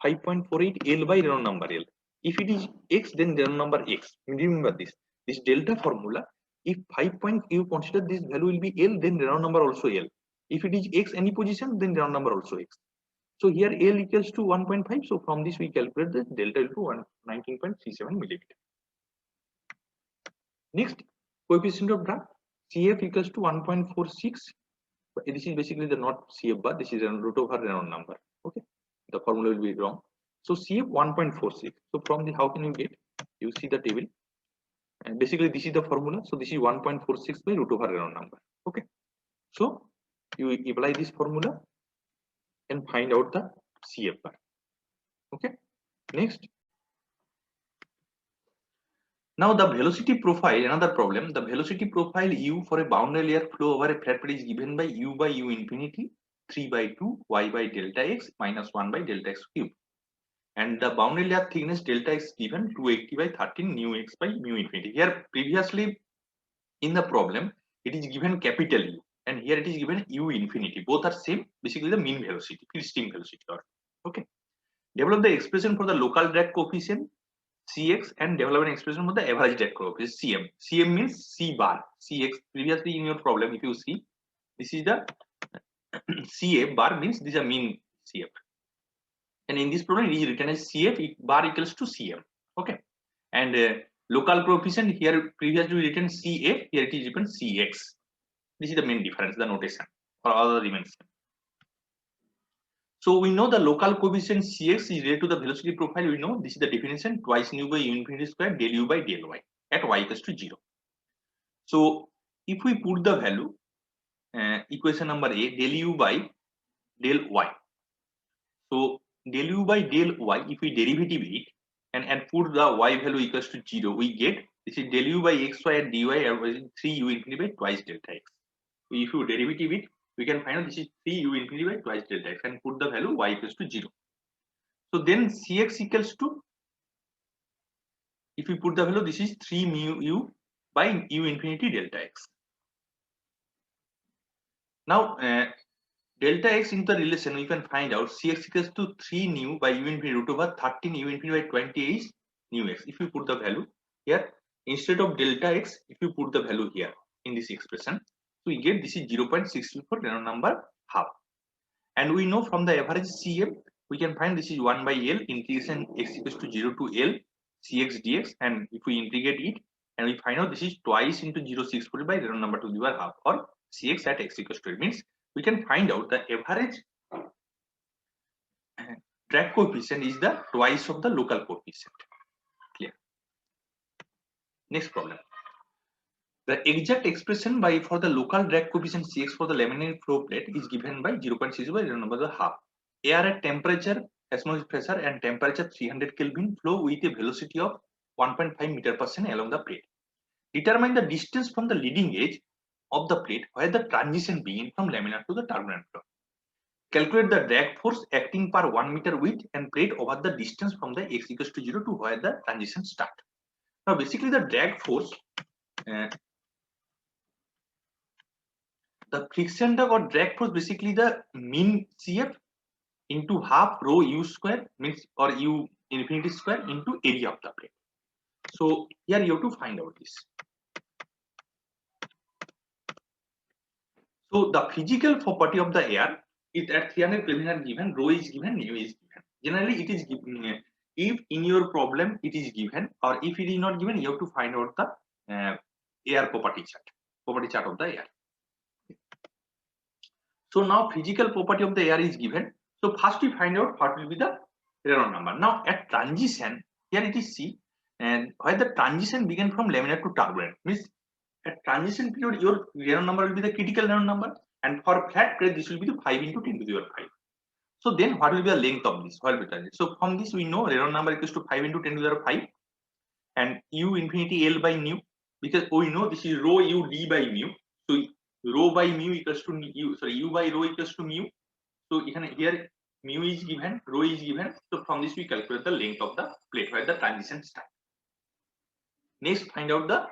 5.48 L by Reynolds number L. If it is x, then Reynolds number x. Remember this delta formula. If 5 point you consider this value will be L, then Reynolds number also L. If it is x any position, then Reynolds number also x. So here L equals to 1.5. So from this we calculate the delta to 19.37 millimeter. Next, coefficient of drag, CF equals to 1.46. This is basically the not CF bar. This is a root over Reynolds number. Okay. the formula will be wrong. So CF 1.46. So from the, how can you get? You see the table, and basically this is the formula. So this is 1.46 by root over Reynolds number. Okay. So you apply this formula and find out the CF bar. Okay. Next. Now the velocity profile, another problem. The velocity profile U for a boundary layer flow over a flat plate is given by U by U infinity 3 by 2 y by delta x minus 1 by delta x cube. And the boundary layer thickness delta x given 280 by 13 nu x by mu infinity. Here previously in the problem it is given capital U, and here it is given U infinity. Both are same, basically the mean velocity, field stream velocity. Okay. Develop the expression for the local drag coefficient Cx and develop an expression for the average drag coefficient Cm. Cm means C bar. Cx previously in your problem, if you see, this is the Ca bar means this is a mean Cf. And in this problem, it is written as Cf bar equals to Cm. Okay. And local coefficient here previously written Cf, here it is written Cx. This is the main difference, the notation for other dimension. So we know the local coefficient Cx is related to the velocity profile. We know this is the definition, twice nu by u infinity square del u by del y at y equals to 0. So if we put the value, equation number A, del u by del y. So del u by del y, if we derivative it and put the y value equals to 0, we get this is del u by xy at dy averaging 3 u infinity by twice delta x. So if you derivative it, we can find out this is 3 u infinity by twice delta x and put the value y equals to 0. So then Cx equals to, if we put the value, this is 3 mu u by u infinity delta x. Now delta x into the relation, we can find out Cx equals to 3 nu by u infinity root over 13 u infinity by 20 is nu x. If you put the value here, instead of delta x, if you put the value here in this expression, so we get this is 0.64 Reynolds number half. And we know from the average Cm, we can find this is 1 by L integration x equals to 0 to L Cx dx, and if we integrate it and we find out this is twice into 0.64 by Reynolds number to the power half, or Cx at x equals to, it means we can find out the average drag coefficient is the twice of the local coefficient. Clear? Next problem. The exact expression by for the local drag coefficient Cx for the laminate flow plate is given by 0.6 by Reynolds number to the half. Air at temperature, atmospheric pressure and temperature 300 Kelvin flow with a velocity of 1.5 meter per second along the plate. Determine the distance from the leading edge of the plate where the transition begins from laminar to the turbulent flow. Calculate the drag force acting per 1 meter width and plate over the distance from the x equals to 0 to where the transition start. Now basically the drag force, the friction drag or drag force, basically the mean Cf into half rho u square means, or u infinity square into area of the plate. So here you have to find out this. So the physical property of the air is at 300 Kelvin are given, rho is given, mu is given. Generally it is given, if in your problem it is given, or if it is not given, you have to find out the air property chart of the air. So now physical property of the air is given. So first we find out what will be the Reynolds number. Now at transition, here it is C, and where the transition began from laminar to turbulent, means at transition period your Reynolds number will be the critical Reynolds number, and for flat plate this will be the 5 into 10 to the power 5. So then what will be the length of this? What will be the, so from this we know Reynolds number equals to 5 into 10 to the power 5 and u infinity L by mu, because we know this is rho u d by mu. So rho by mu equals to u, sorry, u by rho equals to mu. So here mu is given, rho is given. So from this we calculate the length of the plate where the transition starts. Next, find out the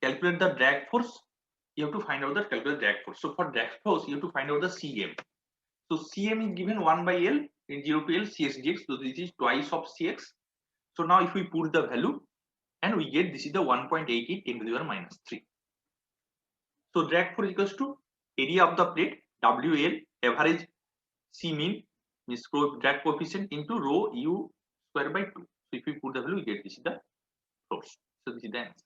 calculate the drag force. You have to find out the calculate drag force. So for drag force, you have to find out the Cm. So Cm is given 1 by L in 0 to L Cx dx. So this is twice of Cx. So now if we put the value and we get this is the 1.88 10 to the power minus 3. So drag force equals to area of the plate WL average C mean means drag coefficient into rho u square by 2. So if we put the value, we get this is the force. So this is the answer.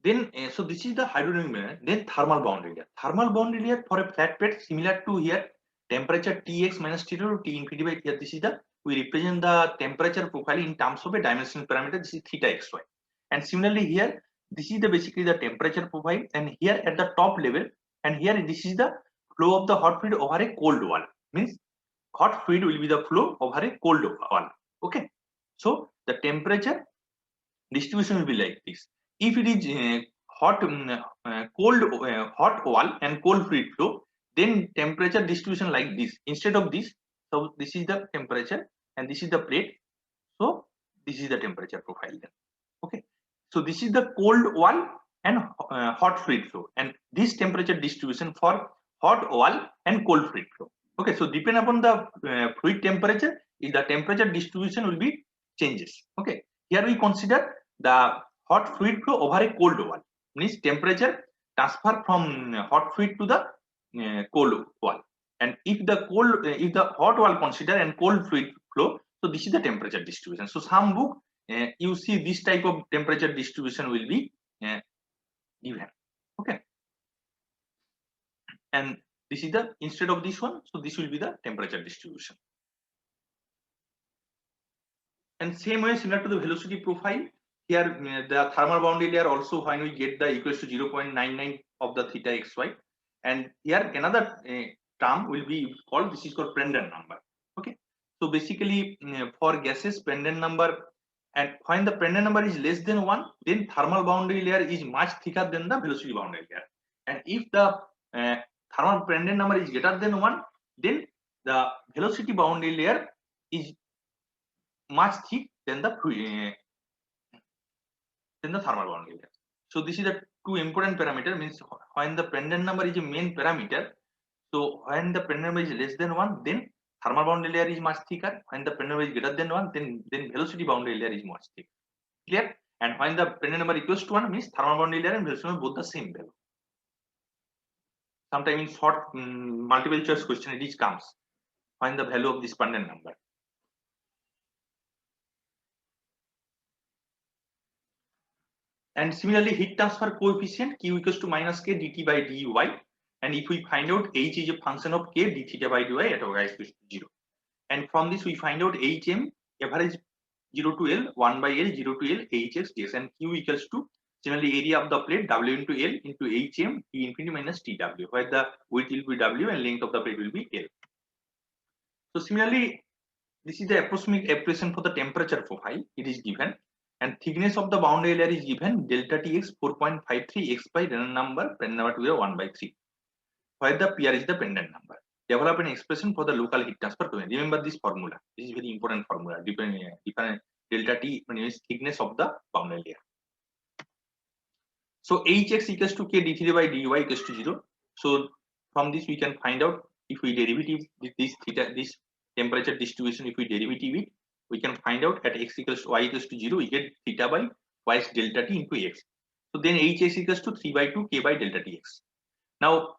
Then so this is the hydrodynamic barrier. Then thermal boundary layer. Thermal boundary layer for a flat plate similar to here temperature Tx minus T2 to T infinity by here. This is the we represent the temperature profile in terms of a dimensional parameter. This is theta xy. And similarly here this is the basically the temperature profile, and here at the top level, and here this is the flow of the hot fluid over a cold wall. Means hot fluid will be the flow over a cold wall. Okay, so the temperature distribution will be like this. If it is hot wall and cold fluid flow, then temperature distribution like this. Instead of this, so this is the temperature and this is the plate, so this is the temperature profile then. Okay, so this is the cold wall and hot fluid flow, and this temperature distribution for hot wall and cold fluid flow. Okay, so depend upon the fluid temperature, is the temperature distribution will be changes. Okay, here we consider the hot fluid flow over a cold wall, means temperature transfer from hot fluid to the cold wall, and if the hot wall consider and cold fluid flow, so this is the temperature distribution. So some book you see this type of temperature distribution will be given. Okay, and this is the instead of this one, so this will be the temperature distribution. And same way, similar to the velocity profile, here the thermal boundary layer also, when we get the equals to 0.99 of the theta xy, and here another term will be called, this is called Prandtl number. Okay, so basically for gases Prandtl number, and when the Prandtl number is less than 1, then thermal boundary layer is much thicker than the velocity boundary layer, and if the thermal Prandtl number is greater than 1, then the velocity boundary layer is much thick than the thermal boundary layer. So this is the two important parameter, means when the Prandtl number is a main parameter, so when the Prandtl number is less than 1, then thermal boundary layer is much thicker. When the Prandtl number is greater than 1, then velocity boundary layer is much thicker. Clear? And when the Prandtl number equals to 1, means thermal boundary layer and velocity both the same value. Sometimes in short multiple choice question it is comes, find the value of this Prandtl number. And similarly, heat transfer coefficient Q equals to minus K dt by dy, and if we find out H is a function of K d theta by dy at y equals to 0, and from this we find out Hm average 0 to L 1 by L 0 to L Hx dx, and Q equals to generally area of the plate W into L into Hm T infinity minus Tw, where the width will be W and length of the plate will be L. So similarly, this is the approximate expression for the temperature profile. It is given, and thickness of the boundary layer is given delta Tx 4.53 x by Reynolds number, Prandtl number to be 1 by 3, where the PR is the Prandtl number. Develop an expression for the local heat transfer coefficient. Remember this formula. This is very important formula. Different delta T means thickness of the boundary layer. So Hx equals to K d theta by dy equals to 0. So from this we can find out, if we derivative this theta, this temperature distribution, if we derivative it, we can find out at x equals to y equals to 0, we get theta by y is delta t into x. So then Hx equals to 3 by 2 K by delta Tx. Now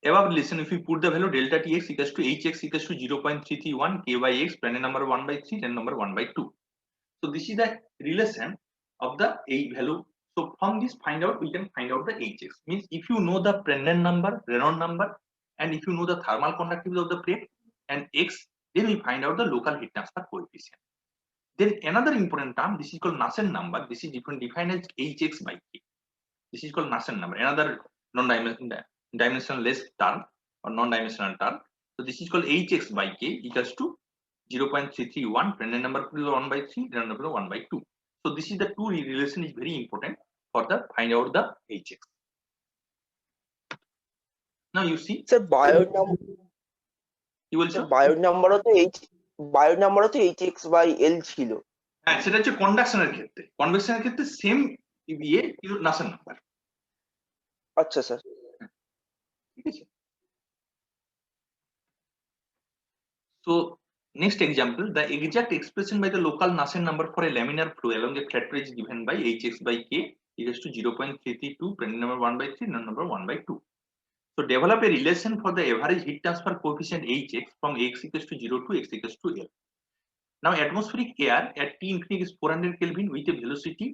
above relation, if we put the value delta Tx equals to Hx equals to 0.331 K by x, Prandtl number 1 by 3, Reynolds number 1 by 2. So this is the relation of the A value. So from this find out, we can find out the Hx. Means if you know the Prandtl number, Reynolds number, and if you know the thermal conductivity of the plate and x, then we find out the local heat transfer coefficient. Then another important term, this is called Nusselt number. This is defined as Hx by K. This is called Nusselt number, another non-dimensionless term or non-dimensional term. So this is called Hx by K equals to 0.331, Prandtl number to 1 by 3, Reynolds number 1 by 2. So this is the two relation is very important for the find out the Hx. Now you see, sir, Biot number, you will say Biot number তো Hx by L ছিল। হ্যাঁ, সেটা হচ্ছে কন্ডাকশনের ক্ষেত্রে, কনভেকশনের ক্ষেত্রে same ইয়ে কিন্তু নাসেল number. আচ্ছা স্যার, ঠিক আছে। So next example, the exact expression by the local Nusselt number for a laminar flow along a flat plate is given by Hx by K equals to 0.332, Prandtl number 1 by 3, Reynolds number 1 by 2. So develop a relation for the average heat transfer coefficient Hx from x equals to 0 to x equals to L. Now atmospheric air at T infinity is 400 Kelvin with a velocity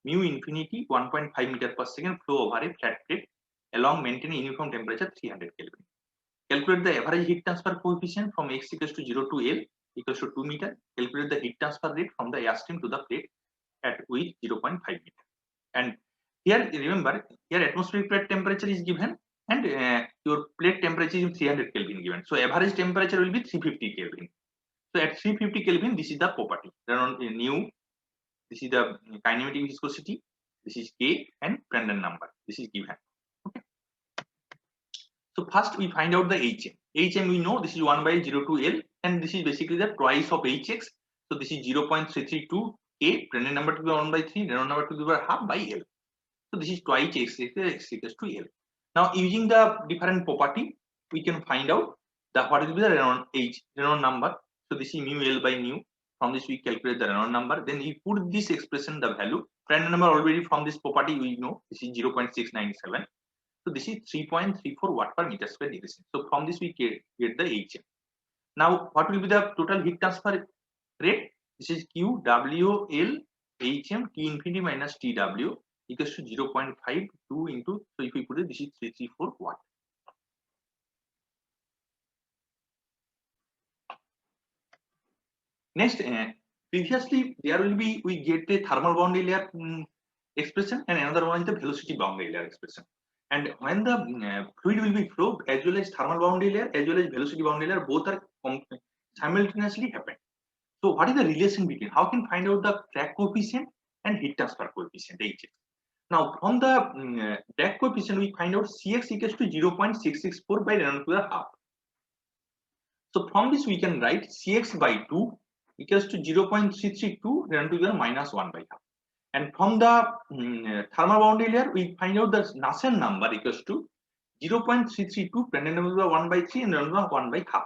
mu infinity 1.5 meter per second flow over a flat plate along maintaining uniform temperature 300 Kelvin. Calculate the average heat transfer coefficient from x equals to 0 to L equals to 2 meter. Calculate the heat transfer rate from the airstream to the plate at with 0.5 meter. And here remember, here atmospheric plate temperature is given and your plate temperature is 300 Kelvin given. So average temperature will be 350 Kelvin. So at 350 Kelvin, this is the property. Then nu, this is the kinematic viscosity, this is K and Prandtl number. This is given. Okay. So first we find out the HM. HM we know this is 1 by 0 to L and this is basically the twice of Hx. So this is 0.332 K, Prandtl number to be 1 by 3, Reynolds number to be half by L. So this is twice x equals to L. Now using the different property, we can find out the what will be the Reynolds number. So this is mu L by nu. From this we calculate the Reynolds number. Then we put this expression the value. Prandtl number already from this property we know this is 0.697. So this is 3.34 watt per meter square degree. So from this we get the HM. Now what will be the total heat transfer rate? This is Q W L HM T infinity minus TW equals to 0.52 into, so if we put it, this is 334 watt. Next, previously there will be, we get a thermal boundary layer expression and another one is the velocity boundary layer expression. And when the fluid will be flow, as well as thermal boundary layer as well as velocity boundary layer, both are simultaneously happen. So what is the relation between? How can find out the drag coefficient and heat transfer coefficient Hx? Now from the drag coefficient we find out Cx equals to 0.664 by Reynolds to the half. So from this we can write Cx by 2 equals to 0.332 Reynolds to the minus 1 by half. And from the thermal boundary layer we find out the Nusselt number equals to 0.332 Prandtl number 1 by 3 and Reynolds number 1 by half.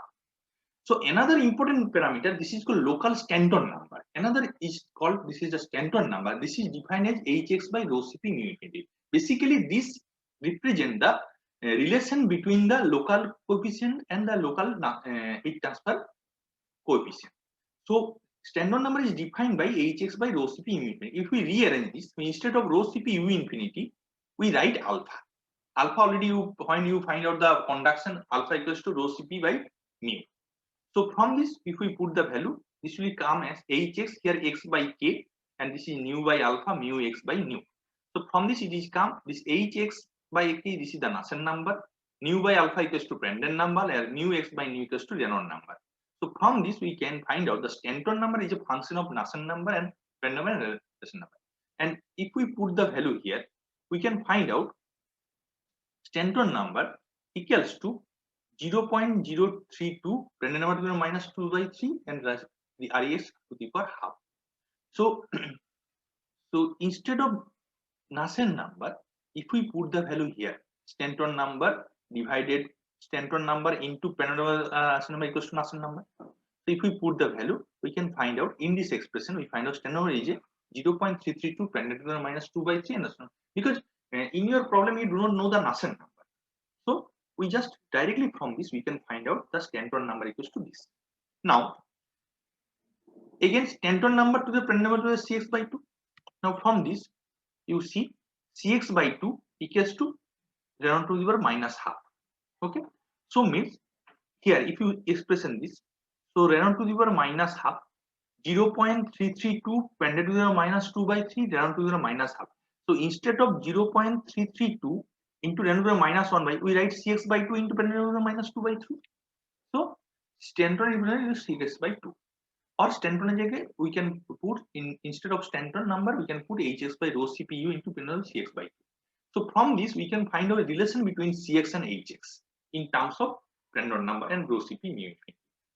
So another important parameter, this is called local Stanton number. Another is called, this is the Stanton number. This is defined as Hx by rho Cp mu infinity. Basically, this represents the relation between the local coefficient and the local heat transfer coefficient. So Stanton number is defined by Hx by rho Cp mu infinity. If we rearrange this, instead of rho Cp u infinity, we write alpha. Alpha already when you find out the conduction, alpha equals to rho Cp by mu. So from this, if we put the value, this will come as Hx here x by k, and this is nu by alpha, mu x by nu. So from this it is come this Hx by k, this is the Nusselt number, nu by alpha equals to Prandtl number, and mu x by nu equals to Reynolds number. So from this we can find out the Stanton number is a function of Nusselt number and Prandtl number and Reynolds number. And if we put the value here, we can find out Stanton number equals to 0.032 Prandtl number to the minus 2 by 3 and the Rex to the power half. So, so instead of Nusselt number, if we put the value here, Stanton number divided Stanton number into Prandtl number equals to Nusselt number. So if we put the value, we can find out in this expression, we find out Stanton number is 0.332 Prandtl to the minus 2 by 3 and Nusselt number. Because in your problem you do not know the Nusselt number. So we just directly from this we can find out the Stanton number equals to this. Now again Stanton number to the Prandtl number to the Cx by 2. Now from this you see Cx by 2 equals to Reynolds to the power minus half. Okay, so means here if you expression this, so Reynolds to the power minus half, 0.332 Prandtl to the power minus 2 by 3, Reynolds to the power minus half. So instead of 0.332 into Reynolds number minus 1 by, we write Cx by 2 into Prandtl number minus 2 by 3. So Stanton is Cx by 2. Or Stanton we can put in instead of Stanton number we can put Hx by rho Cpu into Prandtl Cx by 2. So from this we can find out a relation between Cx and Hx in terms of Prandtl number and rho Cp mu infinity.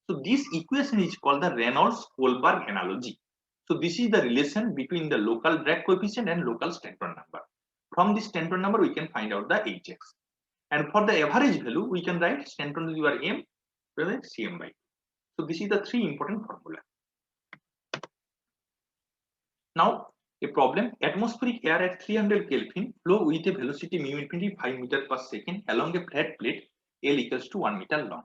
So this equation is called the Reynolds-Kohlberg analogy. So this is the relation between the local drag coefficient and local Stanton number. From this Stanton number we can find out the Hx. And for the average value we can write Stanton to the power m Cm by 2. So this is the three important formula. Now a problem, atmospheric air at 300 Kelvin flow with a velocity mu infinity 5 meter per second along a flat plate L equals to 1 meter long.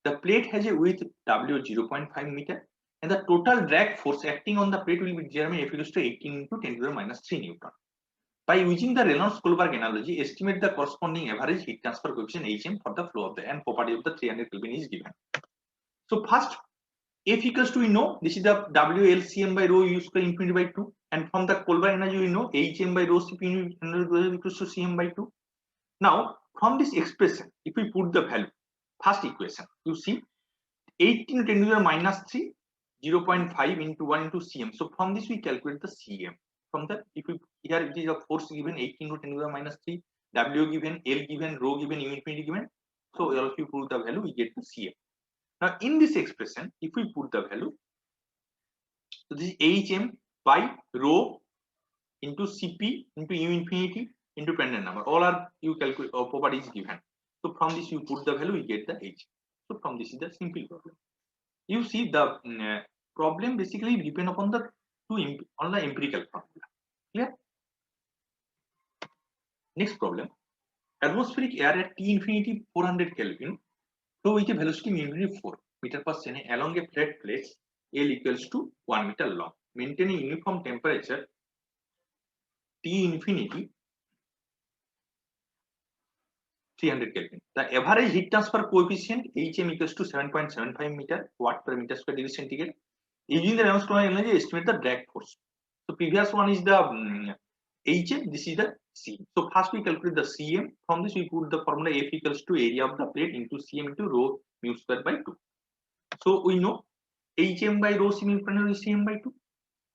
The plate has a width W 0.5 meter and the total drag force acting on the plate will be determined F equals to 18 into 10 to the minus 3 Newton. By using the Reynolds-Kohlberg analogy, estimate the corresponding average heat transfer coefficient Hm for the flow of the and property of the 300 Kelvin is given. So first, F equals to, we know this is the WLCM by rho U square infinity by 2, and from the Kohlberg energy we know Hm by rho Cp equals to Cm by 2. Now from this expression, if we put the value, first equation, you see 18 to 10 to the minus 3, 0.5 into 1 into Cm. So from this we calculate the Cm. From the, if we here it is a force given 18 to 10 to the minus 3, W given, L given, rho given, U infinity given. So if you put the value, we get the Cm. Now in this expression, if we put the value, so this is Hm by rho into Cp into U infinity into Prandtl number. All are you calculate or property is given. So from this you put the value, we get the H. So from this is the simple problem. You see the problem basically depend upon the on the empirical formula. Clear? Next problem. Atmospheric air at T infinity 400 Kelvin flow with a velocity infinity 4 meter per second along a flat plate L equals to 1 meter long, maintaining uniform temperature T infinity 300 Kelvin. The average heat transfer coefficient Hm equals to 7.75 meter watt per meter square degree centigrade. Using the Reynolds-Kohlberg energy, estimate the drag force. So previous one is the Hm, this is the Cm. So first we calculate the Cm. From this we put the formula F equals to area of the plate into Cm into rho mu square by 2. So we know Hm by rho Cm is Cm by 2.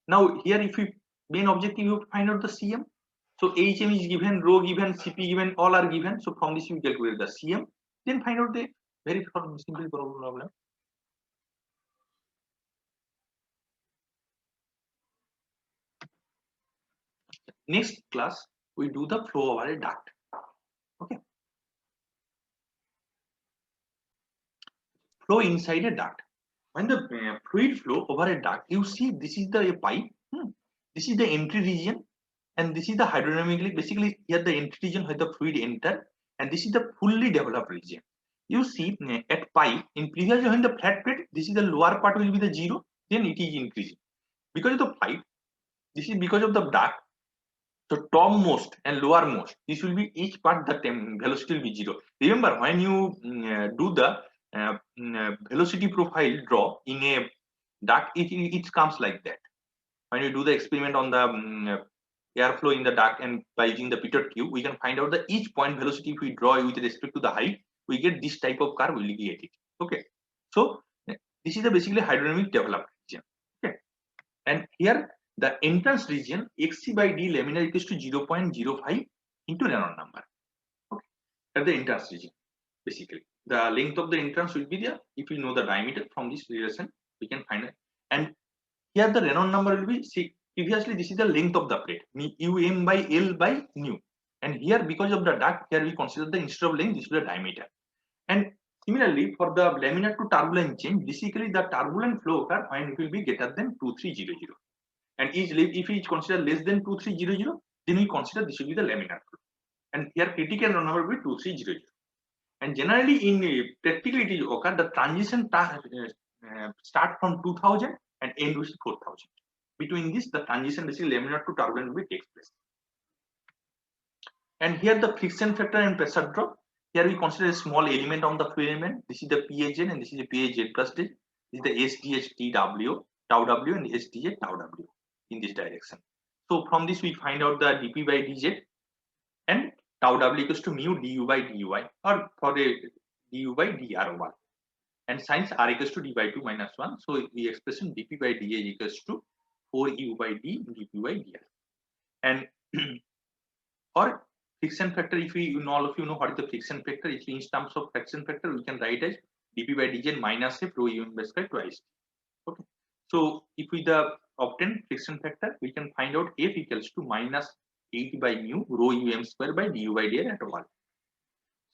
Now here if we main objective you find out the Cm. So Hm is given, rho given, Cp given, all are given. So from this you calculate the Cm. Then find out the very simple problem. Next class we do the flow over a duct. Okay. Flow inside a duct. When the fluid flow over a duct, you see this is the pipe. This is the entry region, and this is the hydrodynamically. Basically, here the entry region where the fluid enter, and this is the fully developed region. You see at pipe in previous when the flat plate, this is the lower part will be the 0, then it is increasing. Because of the pipe, this is because of the duct. So topmost and lowermost, this will be each part the velocity will be 0. Remember when you do the velocity profile draw in a duct, it comes like that. When you do the experiment on the airflow in the duct and by using the Pitot cube, we can find out that each point velocity if we draw with respect to the height, we get this type of curve, will get it. Okay, so this is the basically hydrodynamic developed region. Okay, and here the entrance region Xc by d laminar equals to 0.05 into Reynolds number. Okay, at the entrance region, basically the length of the entrance will be there. If we know the diameter from this relation, we can find it. And here the Reynolds number will be, see, previously this is the length of the plate, um by L by nu. And here because of the duct, here we consider the instead of length, this is the diameter. And similarly for the laminar to turbulent change, basically the turbulent flow occur when it will be greater than 2300. And if it is considered less than 2300, then we consider this will be the laminar flow. And here critical number will be 2300. And generally in practically it is occur the transition start from 2000 and end with 4000. Between this, the transition basically laminar to turbulent will take place. And here the friction factor and pressure drop. Here we consider a small element on the fluid element. This is the PHZ and this is the PHZ plus D. This is the SDH TW, tau W and SDH tau W in this direction. So from this we find out the dP by dz and tau W equals to mu du by dy or for a du by dr1. And since r equals to d by 2 minus 1, so we expression dP by dA equals to 4u by d dP by dr. And or friction factor, if we all of you know what is the friction factor, if in terms of friction factor, we can write as dP by dz minus f rho um by square twice. Okay. So if we obtain friction factor, we can find out f equals to minus 8 by mu rho um square by du by dr at 1.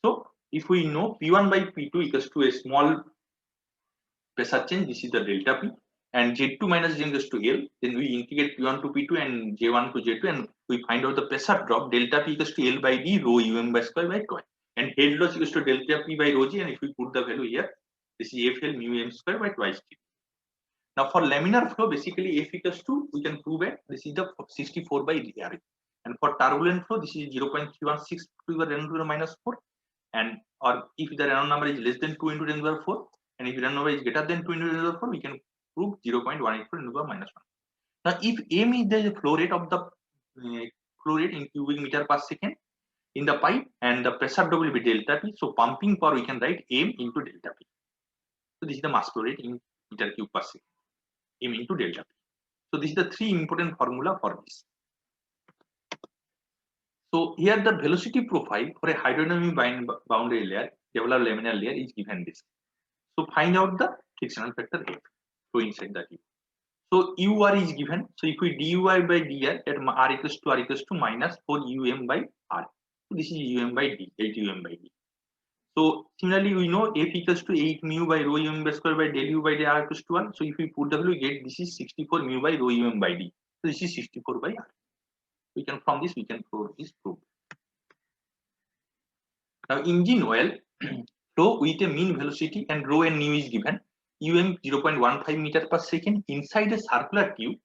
So if we know P1 by P2 equals to a small pressure change, this is the delta P, and Z2 minus Z equals to L, then we integrate P1 to P2 and J1 to J2, and we find out the pressure drop delta P equals to L by D rho um by square by 2, and head loss equals to delta P by rho G, and if we put the value here, this is FL mu m square by twice G. Now for laminar flow, basically F equals to, we can prove it, this is the 64 by RE. And for turbulent flow, this is 0.316 to the Reynolds number minus 4. And or if the Reynolds number is less than 2 into 10 to the 4, and if Reynolds number is greater than 2 into 10 to the 4, we can prove 0.184 into the minus 1. Now if M is the flow rate of the flow rate in cubic meter per second in the pipe, and the pressure drop will be delta P. So pumping power, we can write M into delta P. So this is the mass flow rate in meter cube per second, M into delta P. So this is the three important formula for this. So here the velocity profile for a hydrodynamic boundary layer, developed laminar layer, is given this. So find out the frictional factor F flow inside the tube. So UR is given. So if we dy by dr at r equals to minus 4 um by r. So this is um by d, 8 um by d. So similarly, we know F equals to 8 mu by rho um square by del u by d r equals to 1. So if we put the value, we get this is 64 mu by rho um by d. So this is 64 by r. We can, from this we can prove this proof. Now engine oil flow with a mean velocity and rho and nu is given. 0.15 meter per second inside a circular tube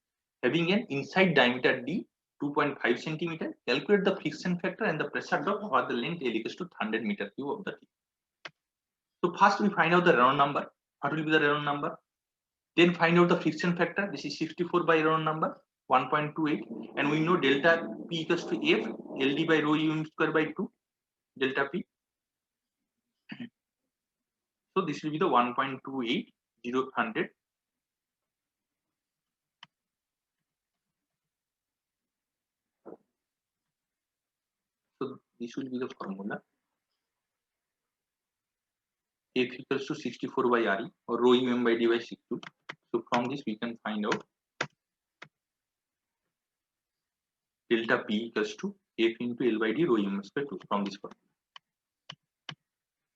having an inside diameter d 2.5 centimeter. Calculate the friction factor and the pressure drop over the length L equals to 100 meter cube of the tube. So first we find out the Reynolds number. What will be the Reynolds number? Then find out the friction factor. This is 64 by Reynolds number 1.28, and we know delta P equals to F LD by rho um square by 2 delta P. So this will be the 1.28 100. So this will be the formula. F equals to 64 by RE or rho um by d by 62. So from this we can find out delta P equals to F into L by d rho um square 2 from this formula.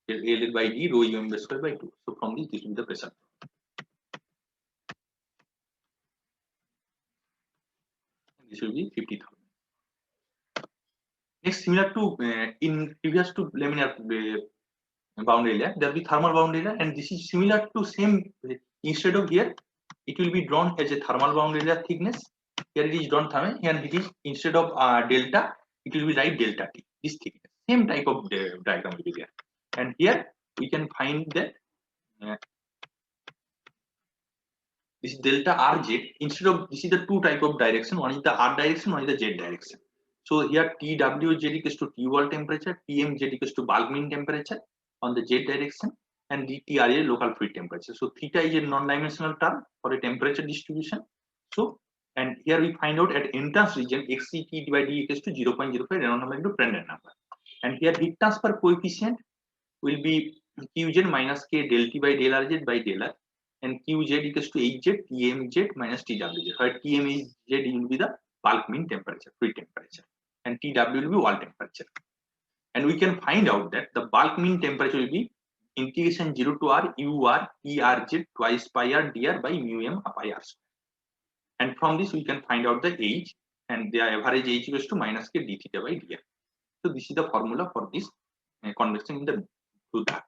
L by d rho um square by 2. So from this will be the pressure. This will be 50,000. Next, similar to in previous to laminar boundary layer, there will be thermal boundary layer, and this is similar to same. Instead of here, it will be drawn as a thermal boundary layer thickness. Here it is drawn thermal. Here it is, instead of delta, it will be like delta T. This thickness, same type of diagram will be there. And here we can find that this is delta RZ. Instead of, this is the two type of direction. One is the R direction, one is the Z direction. So here TWZ equals to T wall temperature, TMZ equals to bulk mean temperature on the Z direction, and DTR is local fluid temperature. So theta is a non-dimensional term for a temperature distribution. So, and here we find out at entrance region XCT by D equals to 0.05 Reynolds number into Prandtl number. And here heat transfer coefficient will be Qz minus K del T by del RZ by del R, and Qz equals to HZ TMZ minus TWZ, where TMZ will be the bulk mean temperature, fluid temperature, and TW will be wall temperature. And we can find out that the bulk mean temperature will be integration 0 to R UR ERZ twice pi R dr by mu m pi R square. And from this we can find out the H, and the average H equals to minus K d theta by dr. So this is the formula for this convection in the to that.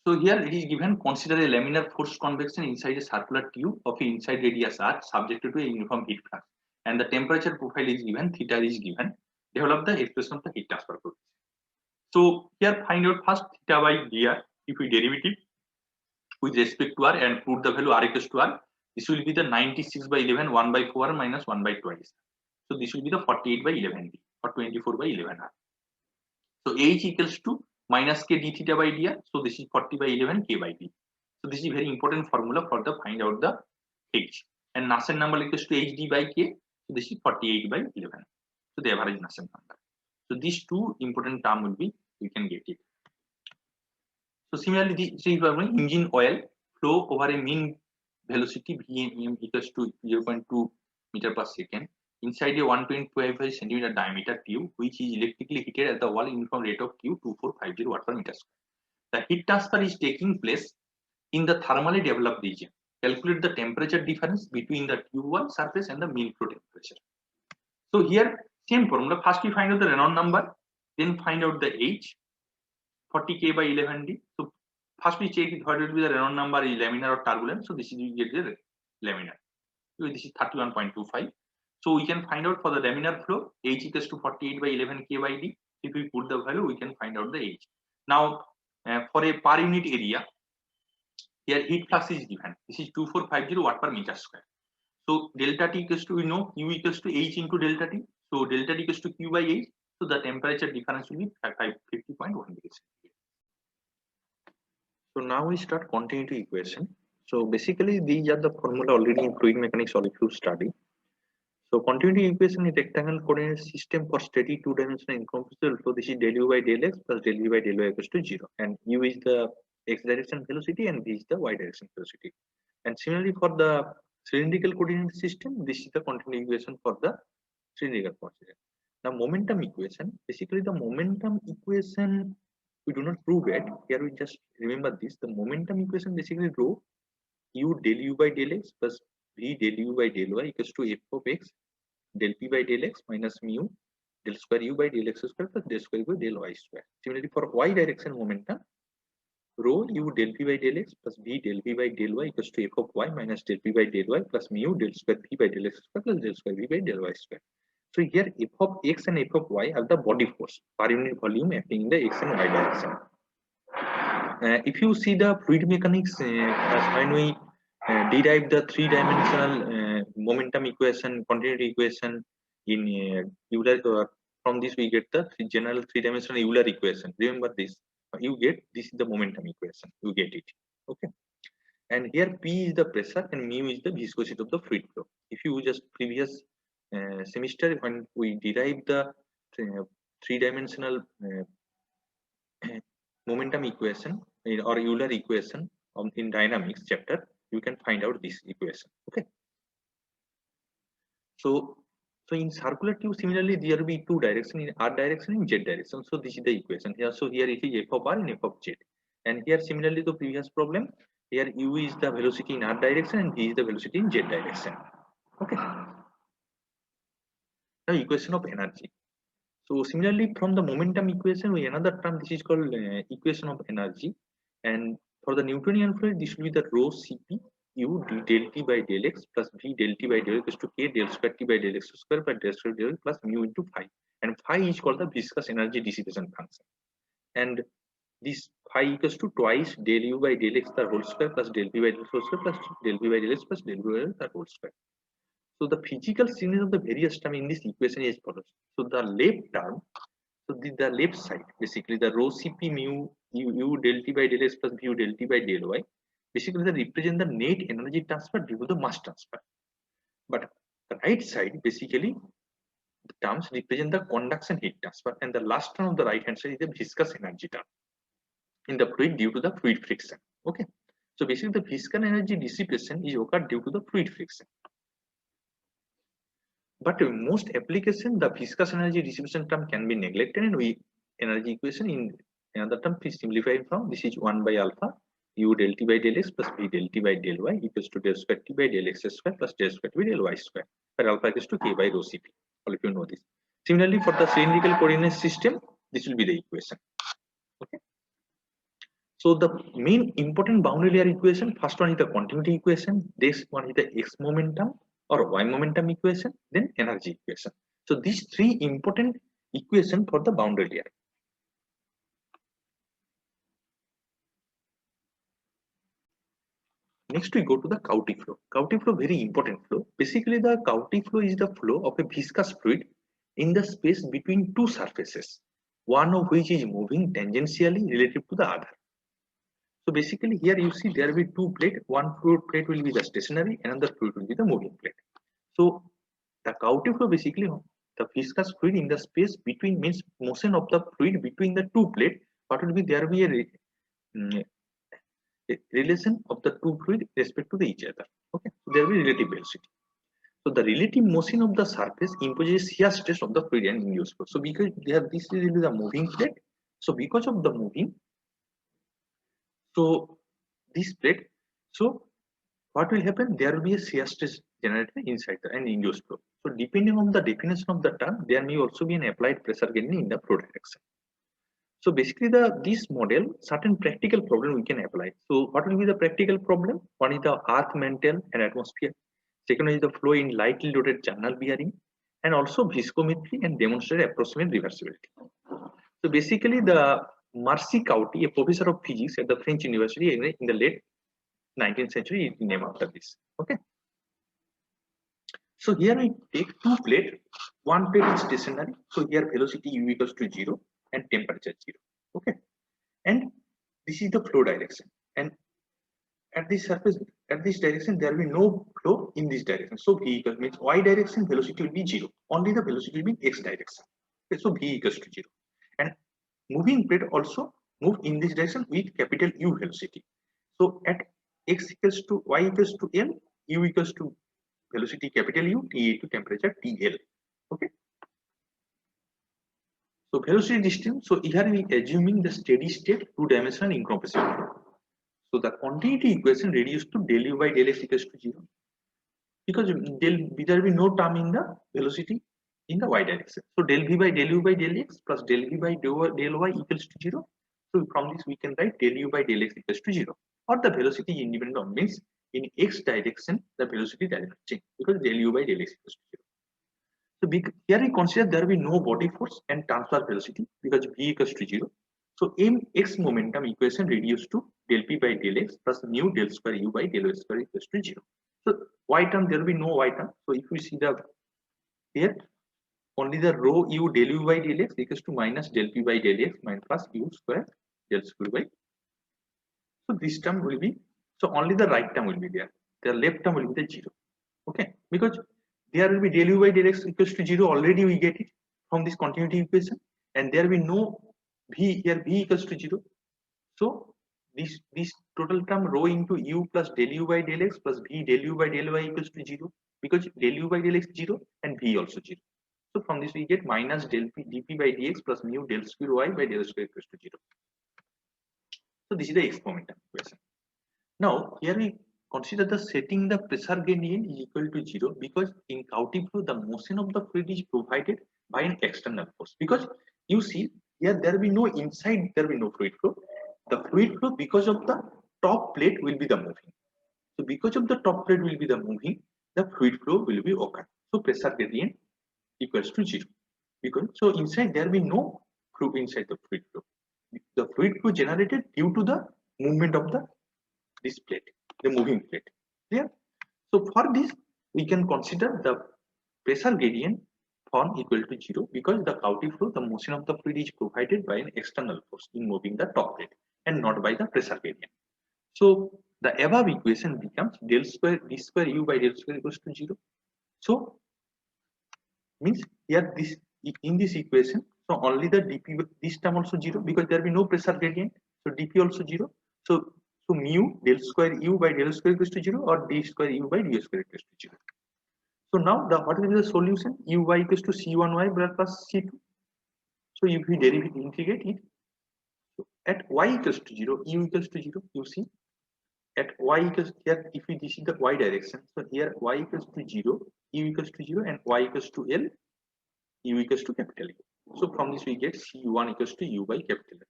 So here it is given, consider a laminar forced convection inside a circular tube of inside radius r subjected to a uniform heat flux, and the temperature profile is given, theta is given. Develop the expression of the heat transfer coefficient. So here find out first theta by dr. If we derivative with respect to r and put the value r equals to r, this will be the 96 by 11 1 by 4 minus 1 by twice. So this will be the 48 by 11 d or 24 by 11 r. So H equals to minus K d theta by dr. So this is 40 by 11 K by d. So this is very important formula for the find out the H. And Nusselt number equals to H d by K. So this is 48 by 11. So the average Nusselt number. So these two important term will be, we can get it. So similarly, this is engine oil flow over a mean velocity Vm equals to 0.2 meter per second inside a 125 centimeter diameter tube, which is electrically heated at the wall uniform rate of Q 2450 watt per meter square. The heat transfer is taking place in the thermally developed region. Calculate the temperature difference between the tube wall surface and the mean flow temperature. So here same formula. First we find out the Reynolds number, then find out the H, 40 K by 11 D. So First we check what will be the Reynolds number is laminar or turbulent. So this is you get the laminar. So this is 31.25. So we can find out for the laminar flow H equals to 48 by 11 K by D. If we put the value, we can find out the H. Now for a per unit area, here heat flux is given. This is 2450 watt per meter square. So delta T equals to, we know Q equals to H into delta T. So delta T equals to Q by H. So the temperature difference will be 50.1 degrees. So now we start continuity equation. So basically these are the formula already in fluid mechanics all if you study. So continuity equation is rectangle coordinate system for steady two-dimensional incompressible flow. This is del u by del x plus del v by del y equals to 0. And u is the x direction velocity and v is the y direction velocity. And similarly for the cylindrical coordinate system, this is the continuity equation for the cylindrical coordinate. Now momentum equation, basically the momentum equation we do not prove it. Here we just remember this. The momentum equation basically rho u del u by del x plus v del u by del y equals to f of x del p by del x minus mu del square u by del x square plus del square u by del y square. Similarly for y direction momentum, rho u del p by del x plus v del v by del y equals to f of y minus del p by del y plus mu del square p by del x square plus del square v by del y square. So here f of x and f of y are the body force per unit volume acting in the x and y direction. If you see the fluid mechanics, when we derive the three-dimensional momentum equation, continuity equation in Euler, from this we get the general three-dimensional Euler equation. Remember this. You get this is the momentum equation. You get it. Okay. And here P is the pressure and mu is the viscosity of the fluid flow. If you just previous semester when we derive the three-dimensional momentum equation or Euler equation in dynamics chapter, you can find out this equation. Okay. So in circular tube, similarly there will be two directions, in R direction and Z direction. So this is the equation here. So here it is f of R and f of Z. And here similarly the previous problem, here u is the velocity in R direction and v is the velocity in Z direction. Okay. Now equation of energy. So similarly from the momentum equation, we another term, this is called equation of energy. And for the Newtonian fluid, this will be the rho Cp u d del t by del x plus v del t by del x to k del square t by del x square by del square del plus mu into phi. And phi is called the viscous energy dissipation function. And this phi equals to twice del u by del x the whole square plus del v by del x whole square plus del v by del x plus del v by del x the whole square. So the physical signature of the various term in this equation is follows. So the left term, so the left side, basically the rho Cp mu u del t by del x plus mu del t by del y, basically they represent the net energy transfer due to the mass transfer. But the right side, basically the terms represent the conduction heat transfer, and the last term of the right hand side is the viscous energy term in the fluid due to the fluid friction. Okay. So basically the viscous energy dissipation is occurred due to the fluid friction. But in most application, the viscous energy dissipation term can be neglected, and we energy equation in another term is simplified from this is 1 by alpha u del t by del x plus v del t by del y equals to del square t by del x square plus del square t by del y square, where alpha equals to k by rho Cp. All of you know this. Similarly, for the cylindrical coordinate system, this will be the equation. Okay. So the main important boundary layer equation, first one is the continuity equation, this one is the x momentum or y momentum equation, then energy equation. So these three important equation for the boundary layer. Next we go to the Cauchy flow. Cauchy flow, very important flow. Basically the Cauchy flow is the flow of a viscous fluid in the space between two surfaces, one of which is moving tangentially relative to the other. So basically here you see there will be two plates, one fluid plate will be the stationary, another fluid will be the moving plate. So the Cauchy flow, basically the viscous fluid in the space between means motion of the fluid between the two plates, what will be there be a relation of the two fluid respect to each other. Okay, so there will be relative velocity. So the relative motion of the surface imposes shear stress of the fluid and induced flow. So because there this is the moving plate, so because of the moving, so this plate, so what will happen? There will be a shear stress generated inside the and induced flow. So depending on the definition of the term, there may also be an applied pressure gradient in the flow direction. So basically this model, certain practical problem we can apply. So what will be the practical problem? One is the earth mantle and atmosphere. Second is the flow in lightly loaded channel bearing, and also viscometry and demonstrate approximate reversibility. So basically the Marcy Cauty, a professor of physics at the French University in the late 19th century, is named after this. Okay. So here we take two plates. One plate is stationary. So here velocity u equals to 0 and temperature 0. Okay. And this is the flow direction. And at this surface, at this direction, there will be no flow in this direction. So v equals means y direction velocity will be 0. Only the velocity will be x direction. Okay. So v equals to 0. And moving plate also move in this direction with capital U velocity. So at x equals to y equals to L, u equals to velocity capital U, T to temperature TL. Okay. So velocity distance. So here we assuming the steady state two-dimensional incompressible flow. So the continuity equation reduced to del U by del x equals to 0, because there will be no term in the velocity in the y direction. So del v by del u by del x plus del v by del y equals to 0. So from this we can write del u by del x equals to 0, or the velocity independent of means in x direction the velocity direction change, because del u by del x equals to 0. So here we consider there will be no body force and transfer velocity because v equals to 0. So mx momentum equation reduced to del p by del x plus mu del square u by del y square equals to 0. So y term, there will be no y term. So if we see the here, only the rho u del u by del x equals to minus del p by del x minus plus u square del square by. So this term will be, so only the right term will be there. The left term will be the 0. Okay, because there will be del u by del x equals to 0. Already we get it from this continuity equation, and there will be no v here, v equals to 0. So this total term rho into u plus del u by del x plus v del u by del y equals to 0, because del u by del x 0 and v also 0. So from this we get minus del p dp by dx plus mu del square y by del square equals to 0. So this is the x momentum equation. Now here we consider the setting the pressure gradient is equal to 0, because in Cauty flow the motion of the fluid is provided by an external force. Because you see here there will be no inside, there will be no fluid flow. The fluid flow because of the top plate will be the moving. So because of the top plate will be the moving, the fluid flow will be occur. So pressure gradient equals to 0. Because so inside there will be no flow inside the fluid flow. The fluid flow generated due to the movement of this plate, the moving plate. Clear? So for this we can consider the pressure gradient form equal to 0, because the Cauty flow the motion of the fluid is provided by an external force in moving the top plate and not by the pressure gradient. So the above equation becomes del square d square u by del square equals to 0. So means here this in this equation, so only the dp, this term also 0, because there will be no pressure gradient. So dp also 0. So mu del square u by del square equals to 0, or d square u by d square equals to 0. So now what will be the solution? Uy equals to c1y plus c2. So if we integrate it, so at y equals to 0, u equals to 0, you see at y equals here, if we this is the y direction, so here y equals to 0, u equals to 0, and y equals to L, u equals to capital U. So from this we get c1 equals to u by capital L.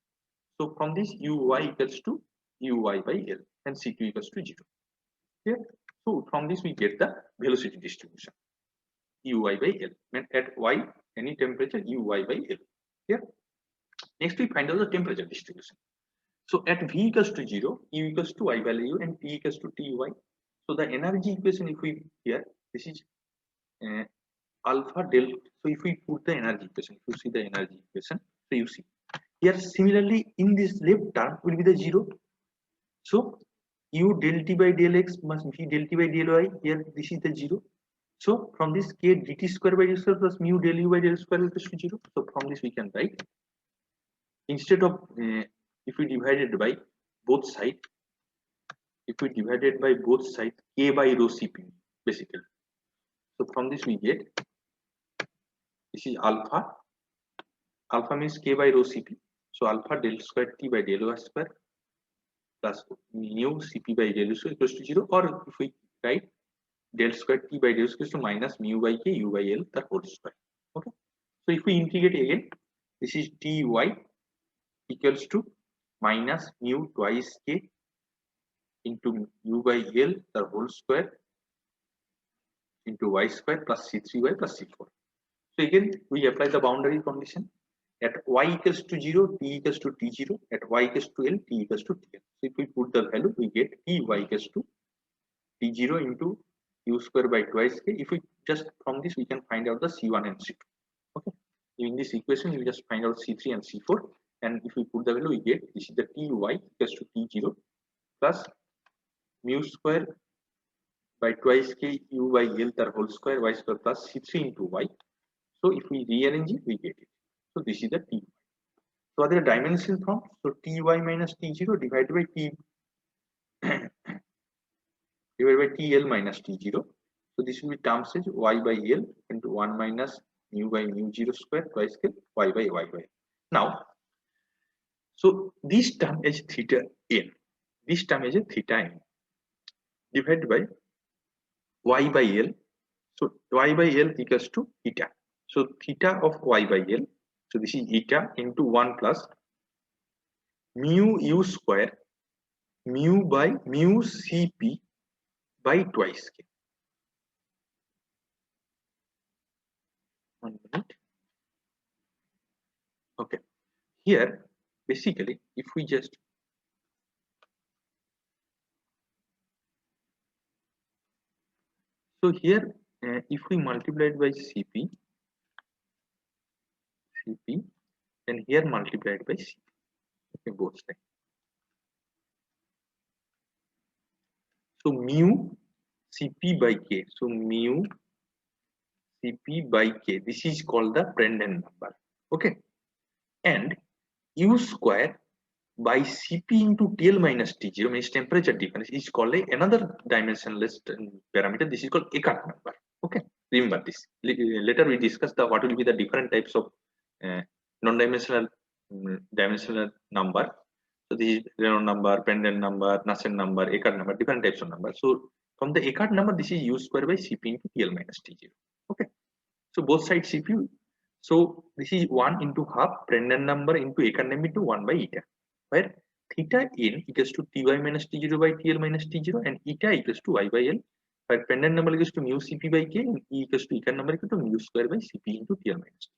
So from this uy equals to uy by L, and c2 equals to 0. Here, so from this we get the velocity distribution uy by L, and at y any temperature uy by L. Here, next we find out the temperature distribution. So at v equals to 0, u equals to y value u, and t equals to ty. So the energy equation, if we here, this is alpha del. So if we put the energy equation, if you see the energy equation, so you see here similarly in this left term will be the 0. So u del t by del x must be del t by del y. Here this is the 0. So from this k dt square by d square plus mu del u by del square equals to 0. So from this we can write, instead of if we divided by both sides, if we divided by both sides k by rho cp basically. So from this we get, this is alpha. Alpha means k by rho cp. So alpha del square t by del y square plus mu cp by del u equals to 0, or if we write del square t by del equals to minus mu by k u by L the whole square. Okay. So if we integrate again, this is ty equals to minus mu twice k into u by L the whole square into y square plus c3y plus c4. So again we apply the boundary condition. At y equals to 0, t equals to t0. At y equals to L, t equals to tl. So if we put the value, we get ty equals to t0 into u square by twice k. If we just from this, we can find out the c1 and c2. Okay. In this equation, we just find out c3 and c4. And if we put the value, we get this is the ty equals to t0 plus mu square by twice k u by L the whole square y square plus c3 into y. So if we rearrange it, we get it. So this is the ty. So are there dimension form? So ty minus t0 divided by t divided by tl minus t0. So this will be terms as y by L into 1 minus mu by mu 0 square twice k y by y by. Now, so this term is theta n. This term is a theta n divided by y by L. So y by L equals to theta. So theta of y by L. So this is eta into 1 plus mu u square mu by mu cp by twice k. 1 minute. Okay. Here, basically, if we just so here, if we multiply it by cp, then here multiplied by cp. Okay, both sides. So mu cp by k. So mu cp by k. This is called the Prandtl number. Okay, and u square by cp into TL minus T0 means temperature difference is called another dimensionless parameter. This is called Eckart number. Okay, remember this. Later we discuss the what will be the different types of non-dimensional dimensional number. So this is Reynolds number, Prandtl number, Nusselt number, Eckart number, different types of number. So from the Eckart number, this is u square by cp into TL minus T0. Okay, so both sides cp. So this is 1 into half Prandtl number into Eckart number into 1 by eta, where theta n equals to ty minus t0 by tl minus t0 and eta equals to y by L, where Prandtl number equals to mu cp by k and e equals to Eckart number equal to mu square by cp into tl minus t.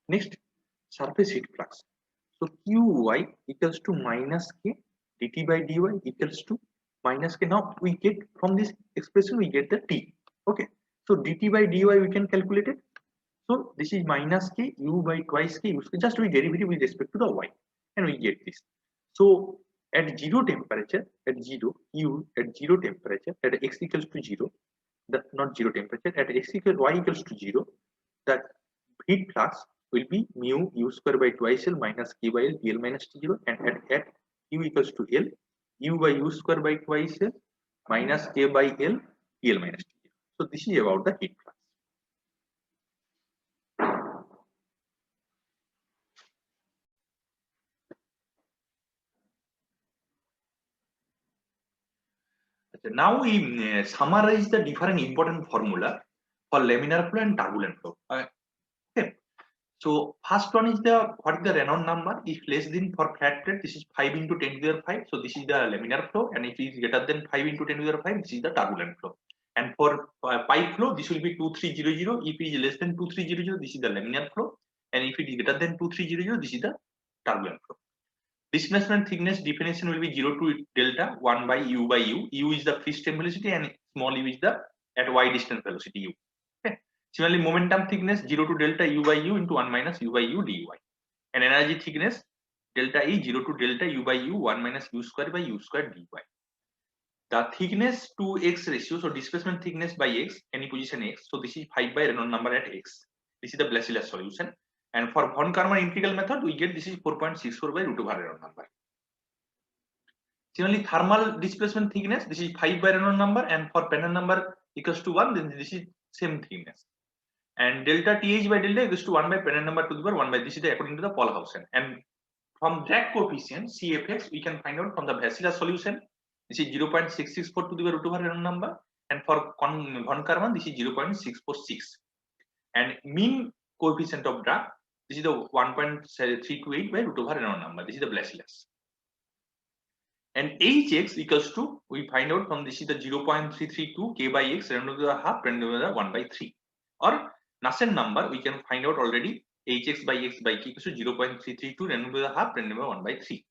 Next, surface heat flux. So Qy equals to minus k dt by dy equals to minus k. Now we get from this expression we get the t. Okay, so dt by dy we can calculate it. So this is minus k u by twice k. Just we derivative with respect to the y, and we get this. So at 0 temperature, at 0 u at 0 temperature at x equals to 0, the not 0 temperature at x equals y equals to 0, that heat flux will be mu u square by twice L minus k by L TL minus T0, and at u equals to L, u by u square by twice L minus k by L TL minus T0. So this is about the heat flux. Now we summarize the different important formula for laminar flow and turbulent flow. Okay. So first one is the what is the Reynolds number? If less than for flat plate, this is 5 into 10 to the 5. So this is the laminar flow, and if it is greater than 5 into 10 to the 5, this is the turbulent flow. And for pipe flow, this will be 2300. If it is less than 2300, this is the laminar flow, and if it is greater than 2300, this is the turbulent flow. Displacement thickness definition will be 0 to delta 1 by u by u. U is the free stream velocity and small u is the at y distance velocity u. Okay. Similarly, momentum thickness 0 to delta u by u into 1 minus u by u dy. And energy thickness delta E 0 to delta u by u 1 minus u square by u square dy. The thickness to x ratio, so displacement thickness by x, any position x. So this is 5 by Reynolds number at x. This is the Bacillus solution. And for von Karman integral method, we get this is 4.64 by root over Reynolds number. Similarly, thermal displacement thickness, this is 5 by Reynolds number, and for Prandtl number equals to 1, then this is same thickness. And delta TH by delta equals to 1 by Prandtl number to the power 1 by, this is according to the Paulhausen. And from drag coefficient CFX, we can find out from the Bacillus solution, this is 0.664 to the root over Reynolds number, and for von Karman, this is 0.646. And mean coefficient of drag, this is the 1.328 by root over Reynolds number. This is the Bacillus. And Hx equals to, we find out from this is the 0.332 k by x Reynolds to the half Prandtl to the 1 by 3. Or Nusselt number, we can find out already Hx by x by k equals to 0.332 Reynolds to the half Prandtl by 1 by 3.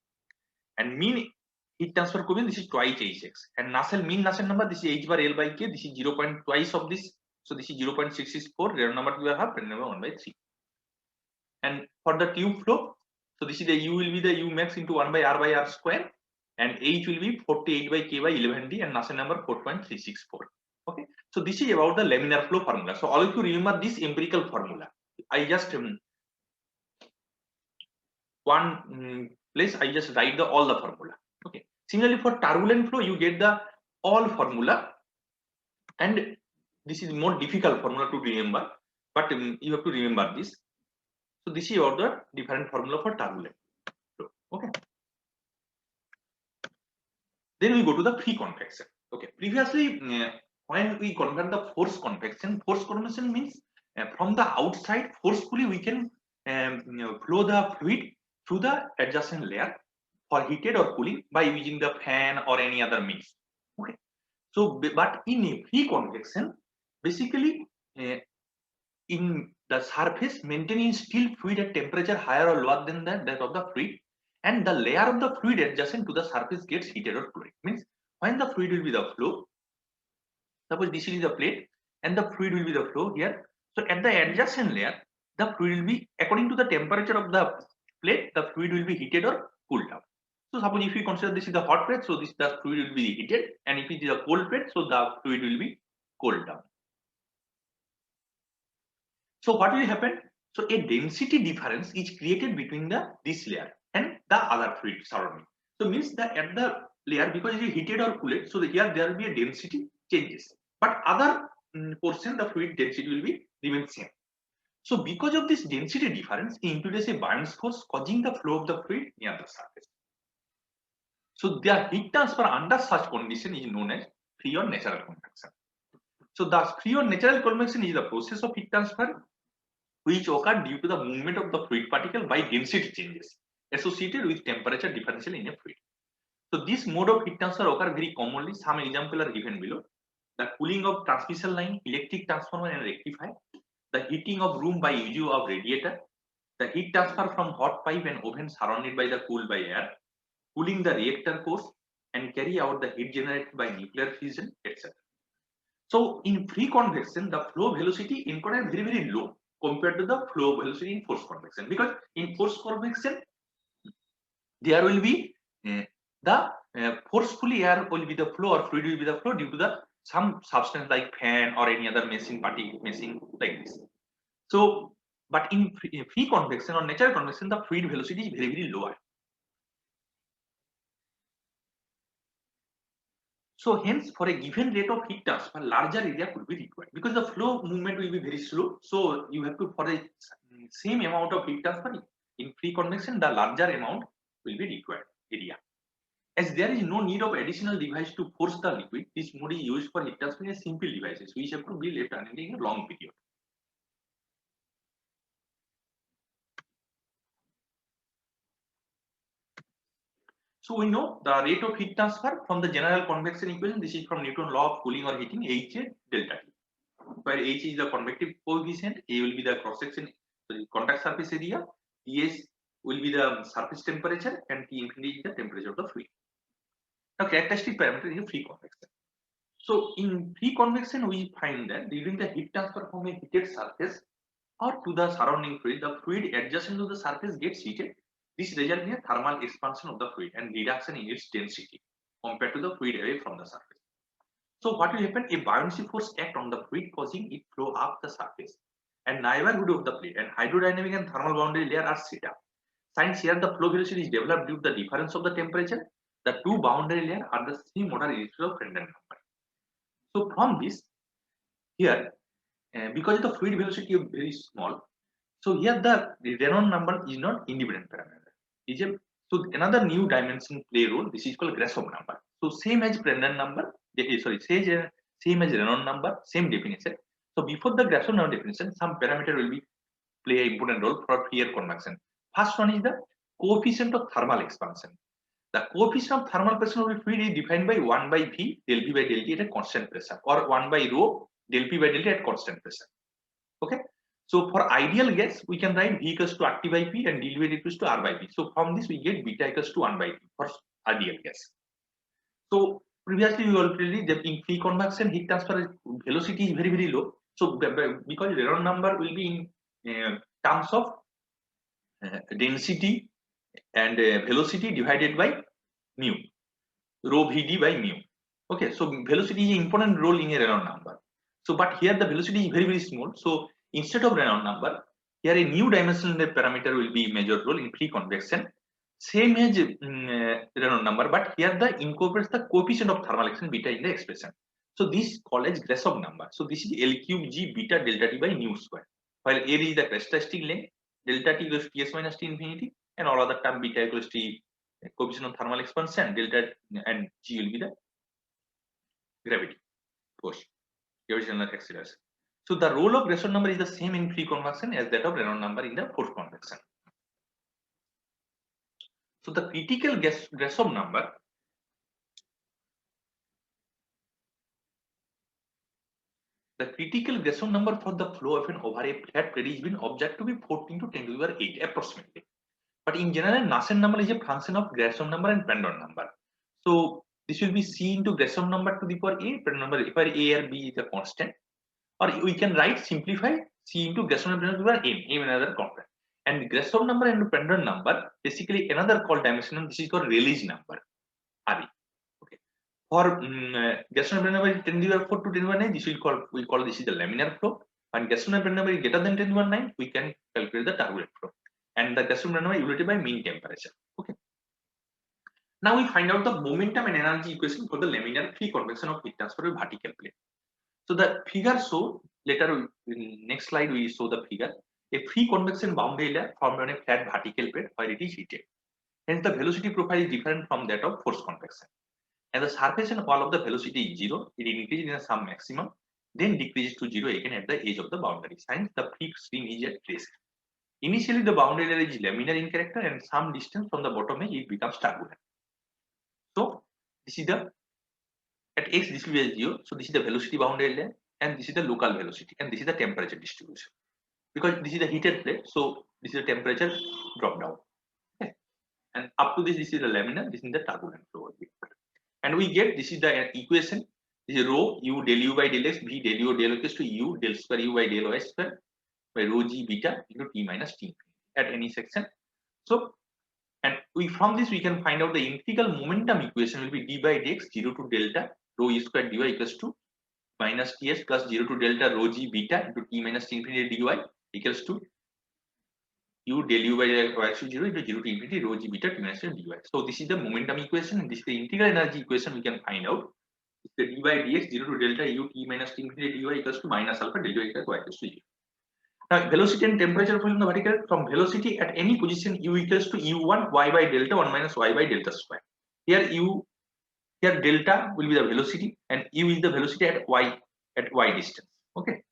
And mean heat transfer coefficient, this is twice Hx. And Nusselt mean Nusselt number, this is h bar L by k, this is 0. Twice of this. So this is 0.664 Reynolds number to the half Prandtl by 1 by 3. And for the tube flow, so this is the U will be the U max into 1 by R square, and H will be 48 by K by 11D, and Nusselt number 4.364. Okay, so this is about the laminar flow formula. So all of you remember this empirical formula. I just one place I just write the all the formula. Okay. Similarly, for turbulent flow, you get the all formula, and this is more difficult formula to remember, but you have to remember this. So this is about the different formula for turbulent flow. Okay. Then we go to the free convection. Okay. Previously, when we convert the force convection means from the outside forcefully we can flow the fluid through the adjacent layer for heated or cooling by using the fan or any other means. Okay. So, but in a free convection, basically in the surface maintaining still fluid at temperature higher or lower than that of the fluid, and the layer of the fluid adjacent to the surface gets heated or cooled. Means when the fluid will be the flow, suppose this is the plate and the fluid will be the flow here. So at the adjacent layer, the fluid will be according to the temperature of the plate, the fluid will be heated or cooled down. So suppose if we consider this is the hot plate, so this the fluid will be heated, and if it is a cold plate, so the fluid will be cooled down. So what will happen? So a density difference is created between this layer and the other fluid surrounding. So means that at the layer, because it is heated or cooled, so here there will be a density changes, but other portion the fluid density will be remain same. So because of this density difference, it introduces a Barnes force causing the flow of the fluid near the surface. So the heat transfer under such condition is known as free or natural convection. So the free or natural convection is the process of heat transfer which occur due to the movement of the fluid particle by density changes associated with temperature differential in a fluid. So this mode of heat transfer occur very commonly. Some examples are given below: the cooling of transmission line, electric transformer and rectifier, the heating of room by use of radiator, the heat transfer from hot pipe and oven surrounded by the cool by air, cooling the reactor cores, and carry out the heat generated by nuclear fission, etc. So in free convection, the flow velocity in is very, very low compared to the flow velocity in forced convection, because in forced convection there will be the forcefully air will be the flow or fluid will be the flow due to the some substance like fan or any other machine like this. So but in free convection or natural convection, the fluid velocity is very, very lower. So hence for a given rate of heat transfer, larger area could be required because the flow movement will be very slow. So you have to, for the same amount of heat transfer in free convection, the larger amount will be required area. As there is no need of additional device to force the liquid, this mode is used for heat transfer in simple devices which have to be left running in a long period. So we know the rate of heat transfer from the general convection equation. This is from Newton's law of cooling or heating, H delta T, where H is the convective coefficient, A will be the cross section, contact surface area, Ts will be the surface temperature, and T infinity is the temperature of the fluid. Now characteristic parameter is free convection. So in free convection, we find that during the heat transfer from a heated surface or to the surrounding fluid, the fluid adjacent to the surface gets heated. This results in a thermal expansion of the fluid and reduction in its density compared to the fluid away from the surface. So what will happen? A buoyancy force acts on the fluid, causing it flow up the surface. and neighborhood of the plate and hydrodynamic and thermal boundary layer are set up. Since here the flow velocity is developed due to the difference of the temperature, the two boundary layers are the same order irrespective of Prandtl number. So from this, here because the fluid velocity is very small, so here the Reynolds number is not independent parameter. So another new dimension play role. This is called Grashof number. So same as Prandtl number, same as Reynolds number, same definition. So before the Grashof number definition, some parameter will be play an important role for air convection. First one is the coefficient of thermal expansion. The coefficient of thermal pressure of a fluid is defined by 1 by V del P by del T at a constant pressure, or 1 by rho del P by del T at constant pressure. Okay. So for ideal gas, we can write V equals to RT by P and dV equals to R by P. So from this we get beta equals to 1 by P for ideal gas. So previously we already that in free convection heat transfer velocity is very, very low. So because Reynolds number will be in terms of density and velocity divided by mu, rho Vd by mu. Okay, so velocity is an important role in a Reynolds number. So but here the velocity is very, very small. So instead of Reynolds number, here a new dimensional parameter will be major role in free convection. Same as Reynolds number, but here the incorporates the coefficient of thermal expansion beta in the expression. So this called as Grashof number. So this is L cube G beta delta T by nu square. While L is the characteristic length, delta T equals Ts minus T infinity, and all other term beta equals T coefficient of thermal expansion, delta and G will be the gravity force, gravitational acceleration. So the role of Grashof number is the same in free convection as that of Reynolds number in the forced convection. So the critical Grashof number for the flow of an over a flat plate is been observed to be 14 to 10 to the power 8 approximately. But in general, Nusselt number is a function of Grashof number and Prandtl number. So this will be C into Grashof number to the power A, Prandtl number where A or B is a constant, or we can write simplify C into Grashof number to the power M another constant. And Grashof number and Prandtl number basically another called dimensional. This is called Rayleigh's number, RE. Okay. For Grashof number is 10 to the power 4 to 10 to the power 9. This we call this is the laminar flow. And Grashof number is greater than 10 to the power 9. We can calculate the turbulent flow. And the Grashof number is evaluated by mean temperature. Okay. Now we find out the momentum and energy equation for the laminar free convection of heat transfer of vertical plate. So the figure show later in next slide we show the figure. A free convection boundary layer formed on a flat vertical plate where it is heated. Hence the velocity profile is different from that of forced convection. And the surface and wall of the velocity is 0. It increases in some maximum, then decreases to 0 again at the edge of the boundary. Hence the free stream is at rest. Initially the boundary layer is laminar in character, and some distance from the bottom edge it becomes turbulent. So this is the at x this will be 0. So this is the velocity boundary layer, and this is the local velocity, and this is the temperature distribution. Because this is the heated plate, so this is the temperature drop down. Okay. And up to this is the laminar, this is the turbulent flow. And we get this is the equation. This is rho u del u by del x, v del u del x to u del square u by del y square by rho g beta into t minus t at any section. So, and we from this we can find out the integral momentum equation will be d by dx 0 to delta rho e square dy equals to minus ts plus 0 to delta rho g beta into t minus t infinity dy equals to u del u by del y to 0 into 0 to infinity rho g beta t minus dy. So this is the momentum equation, and this is the integral energy equation we can find out. The d by dx 0 to delta u t minus t infinity dy equals to minus alpha del y equals to 0. Now velocity and temperature from the vertical, from velocity at any position u equals to u1 y by delta 1 minus y by delta square. Here delta will be the velocity and u is the velocity at y distance. Okay.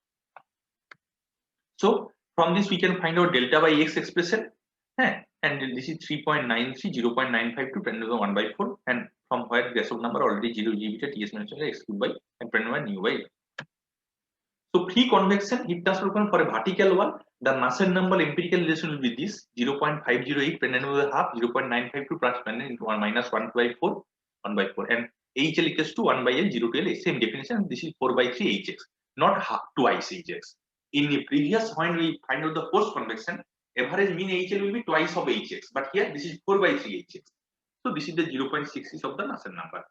So from this we can find out delta by x expression, and this is 3.93, 0.952, 10 to the 1 by 4, and from where Grashof number already 0 g beta ts minus x cube by and 10 nu by. So free convection heat transfer for a vertical wall, the Nusselt number empirical relation will be this 0.508 10 to the half, 0.952 plus 10 into 1 minus 1 by 4, 1 by 4, and HL equals to 1 by L 0 to L, same definition. This is 4 by 3 Hx, not half twice Hx. In the previous when we find out the forced convection, average mean HL will be twice of Hx, but here this is 4 by 3 Hx. So this is the 0.66 of the Nusselt number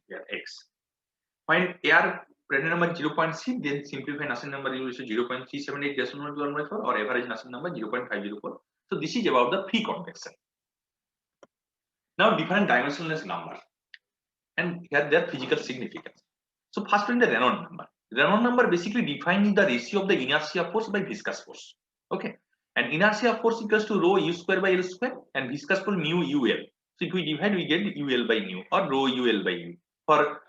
here x. When air Prandtl number 0.6, then simplify Nusselt number is 0.378 decimal to 1/4 or average Nusselt number 0.504. So this is about the free convection. Now different dimensionless numbers, and here their physical significance. So first one, the Reynolds number. Reynolds number basically defining the ratio of the inertia force by viscous force. Okay, and inertia force equals to rho u square by L square, and viscous force mu ul. So if we divide, we get ul by mu or rho ul by mu. For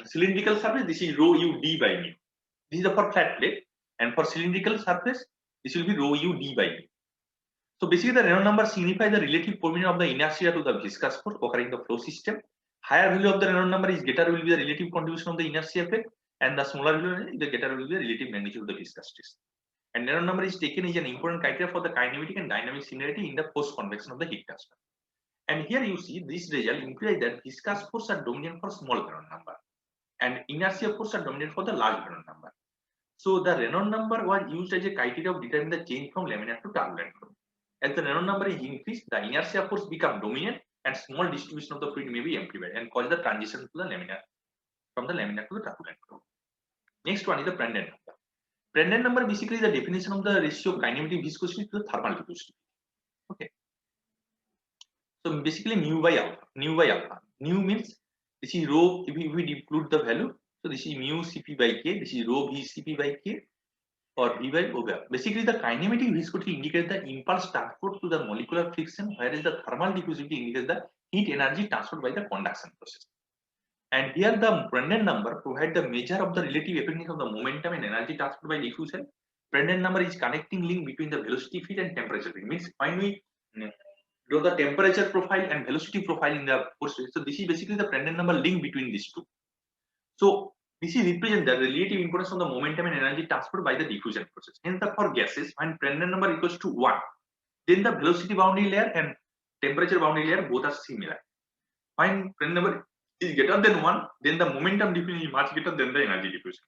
cylindrical surface, this is rho u d by mu. This is for flat plate, and for cylindrical surface, this will be rho u d by mu. So basically, the Reynolds number signifies the relative coefficient of the inertia to the viscous force occurring in the flow system. Higher value of the Reynolds number is greater will be the relative contribution of the inertia effect, and the smaller value, the greater will be the relative magnitude of the viscous stress. And Reynolds number is taken as an important criteria for the kinematic and dynamic similarity in the force convection of the heat transfer. And here you see this result implies that viscous force are dominant for small Reynolds number, and inertia force are dominant for the large Reynolds number. So the Reynolds number was used as a criteria of determining the change from laminar to turbulent flow. As the Reynolds number is increased, the inertia force become dominant, and small distribution of the fluid may be amplified and cause the transition to the laminar, from the laminar to the turbulent flow. Next one is the Prandtl number. Prandtl number basically is the definition of the ratio of kinematic viscosity to the thermal viscosity. Okay. So basically mu by alpha. Mu means this is rho, if we include the value, so this is mu Cp by K, this is rho V Cp by K, or V by omega. Basically, the kinematic viscosity indicates the impulse transport to the molecular friction, whereas the thermal diffusivity indicates the heat energy transferred by the conduction process. And here the Prandtl number provides the measure of the relative effectiveness of the momentum and energy transferred by diffusion. Prandtl number is connecting link between the velocity field and temperature field. Means when we draw the temperature profile and velocity profile in the force, so this is basically the Prandtl number link between these two. So this is represent the relative importance of the momentum and energy transferred by the diffusion process. Hence, for gases, when Prandtl number equals to 1, then the velocity boundary layer and temperature boundary layer both are similar. When Prandtl number is greater than 1, then the momentum diffusion is much greater than the energy diffusion.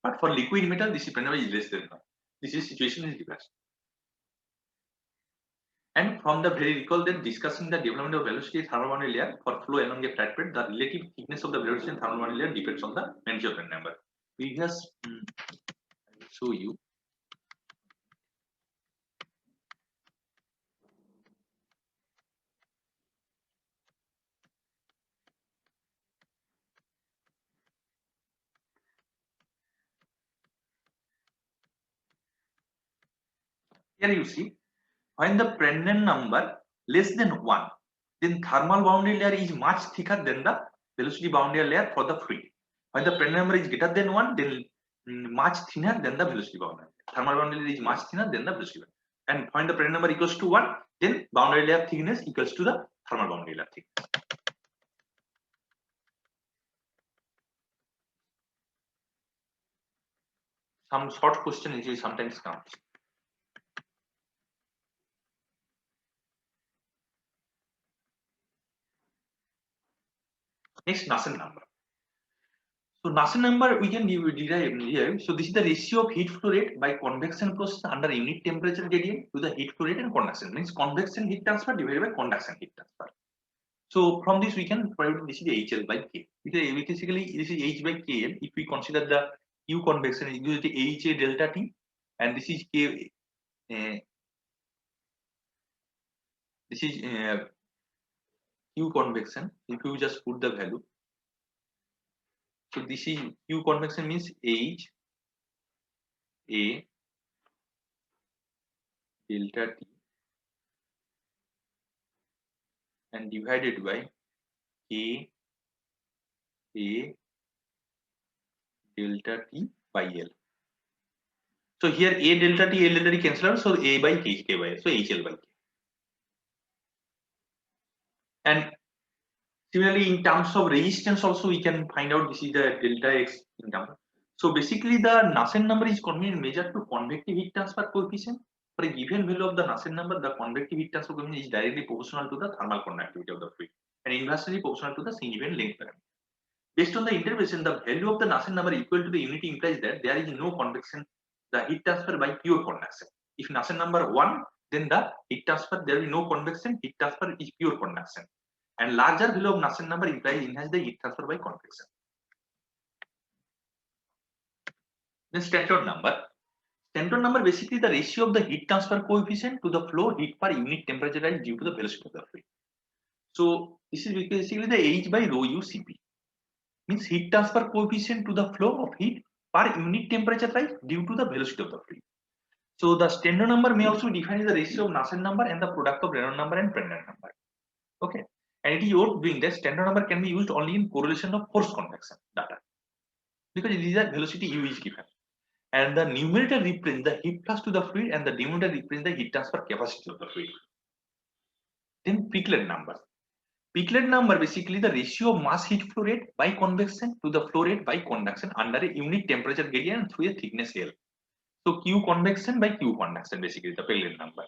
But for liquid metal, this Prandtl number is less than 1. This is situation is reversed. And from the very recall that discussing the development of velocity thermal boundary layer for flow along a flat plate, the relative thickness of the velocity and thermal boundary layer depends on the magnitude of the number. We just I will show you. Here you see, when the Prandtl number less than 1, then thermal boundary layer is much thicker than the velocity boundary layer for the fluid. When the Prandtl number is greater than 1, then much thinner than the velocity boundary. Thermal boundary layer is much thinner than the velocity boundary. And when the Prandtl number equals to 1, then boundary layer thickness equals to the thermal boundary layer thickness. Some short question usually sometimes comes. Next, Nusselt number. So Nusselt number we can derive here. So this is the ratio of heat flow rate by convection process under unit temperature gradient to the heat flow rate and conduction. Means convection heat transfer divided by conduction heat transfer. So from this we can provide this is HL by K. Basically this is H by KL. If we consider the Q convection is equal to HA delta T, and this is K. This is Q convection. If you just put the value. So this is Q convection means H A delta T and divided by K A delta T by L. So here A delta T, L delta T cancel out, so A by K, K by L, so HL by K. And similarly, in terms of resistance also we can find out this is the delta X in terms. So basically the Nusselt number is convenient measured to convective heat transfer coefficient. For a given value of the Nusselt number, the convective heat transfer coefficient is directly proportional to the thermal conductivity of the fluid and inversely proportional to the significant length parameter. Based on the interpretation, the value of the Nusselt number equal to the unity implies that there is no convection, the heat transfer by pure conduction. If Nusselt number 1, then the heat transfer, there will be no convection, heat transfer is pure conduction. And larger value of Nusselt number implies enhance the heat transfer by convection. Then Stanton number. Stanton number basically the ratio of the heat transfer coefficient to the flow heat per unit temperature rise due to the velocity of the fluid. So this is basically the H by rho u Cp. Means heat transfer coefficient to the flow of heat per unit temperature rise due to the velocity of the fluid. So the Stanton number may also define the ratio of Nusselt number and the product of Reynolds number and Prandtl number. Okay, and it is worth doing that. Stanton number can be used only in correlation of force convection data because these are velocity u is given, and the numerator represents the heat flux to the fluid and the denominator represents the heat transfer capacity of the fluid. Then Piclet number. Piclet number basically the ratio of mass heat flow rate by convection to the flow rate by conduction under a unit temperature gradient through a thickness L. So Q convection by Q conduction basically the Piclet number.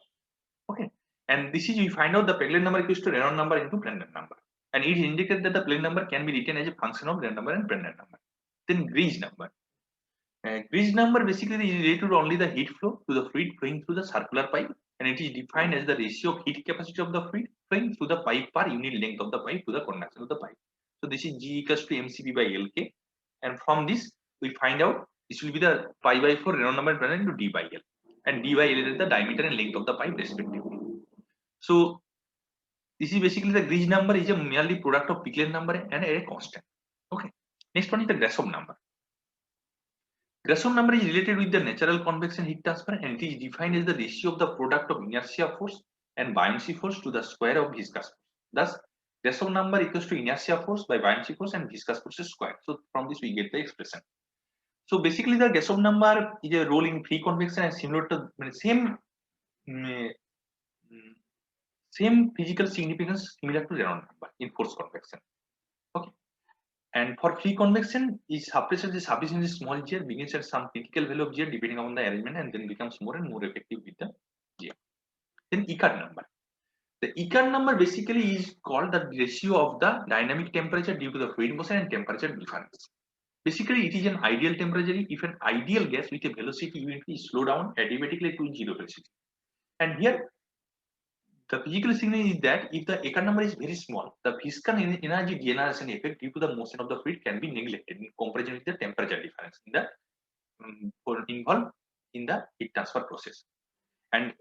Okay, and this is we find out the Piclet number equals to Reynolds number into Prandtl number, and it indicates that the Piclet number can be written as a function of Reynolds number and Prandtl number. Then Griggs number. Griggs number basically is related to only the heat flow to the fluid flowing through the circular pipe, and it is defined as the ratio of heat capacity of the fluid flowing through the pipe per unit length of the pipe to the conduction of the pipe. So this is G equals to mCp by Lk, and from this we find out this will be the pi by 4 Reynolds number and into d by L, and d by L is the diameter and length of the pipe respectively. So this is basically the Griggs number is a merely product of Piclet number and a constant. Okay, next one is the Grashof number. Grashof number is related with the natural convection heat transfer, and it is defined as the ratio of the product of inertia force and buoyancy force to the square of viscous force. Thus, Grashof number equals to inertia force by buoyancy force and viscous force square. So from this we get the expression. So basically the Grashof number is a role in free convection and similar to same physical significance similar to Reynolds number in force convection. Okay. And for free convection, is suppressor is sufficiently small G begins at some critical value of G depending on the arrangement and then becomes more and more effective with the G. Then Eckert number. The Eckert number basically is called the ratio of the dynamic temperature due to the fluid motion and temperature difference. Basically, it is an ideal temperature if an ideal gas with a velocity unit is slow down adiabatically to zero velocity. And here the physical signal is that if the Eckert number is very small, the physical energy generation effect due to the motion of the fluid can be neglected in comparison with the temperature difference in the involved in the heat transfer process. And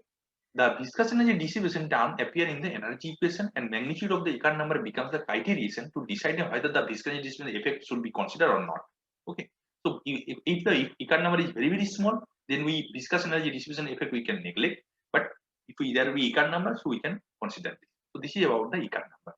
the viscous energy distribution term appear in the energy equation, and magnitude of the Eckert number becomes the criterion to decide whether the viscous energy distribution effect should be considered or not. Okay, so if the Eckert number is very small, then we viscous energy distribution effect we can neglect, but if there be Eckert number, so we can consider this. So this is about the Eckert number.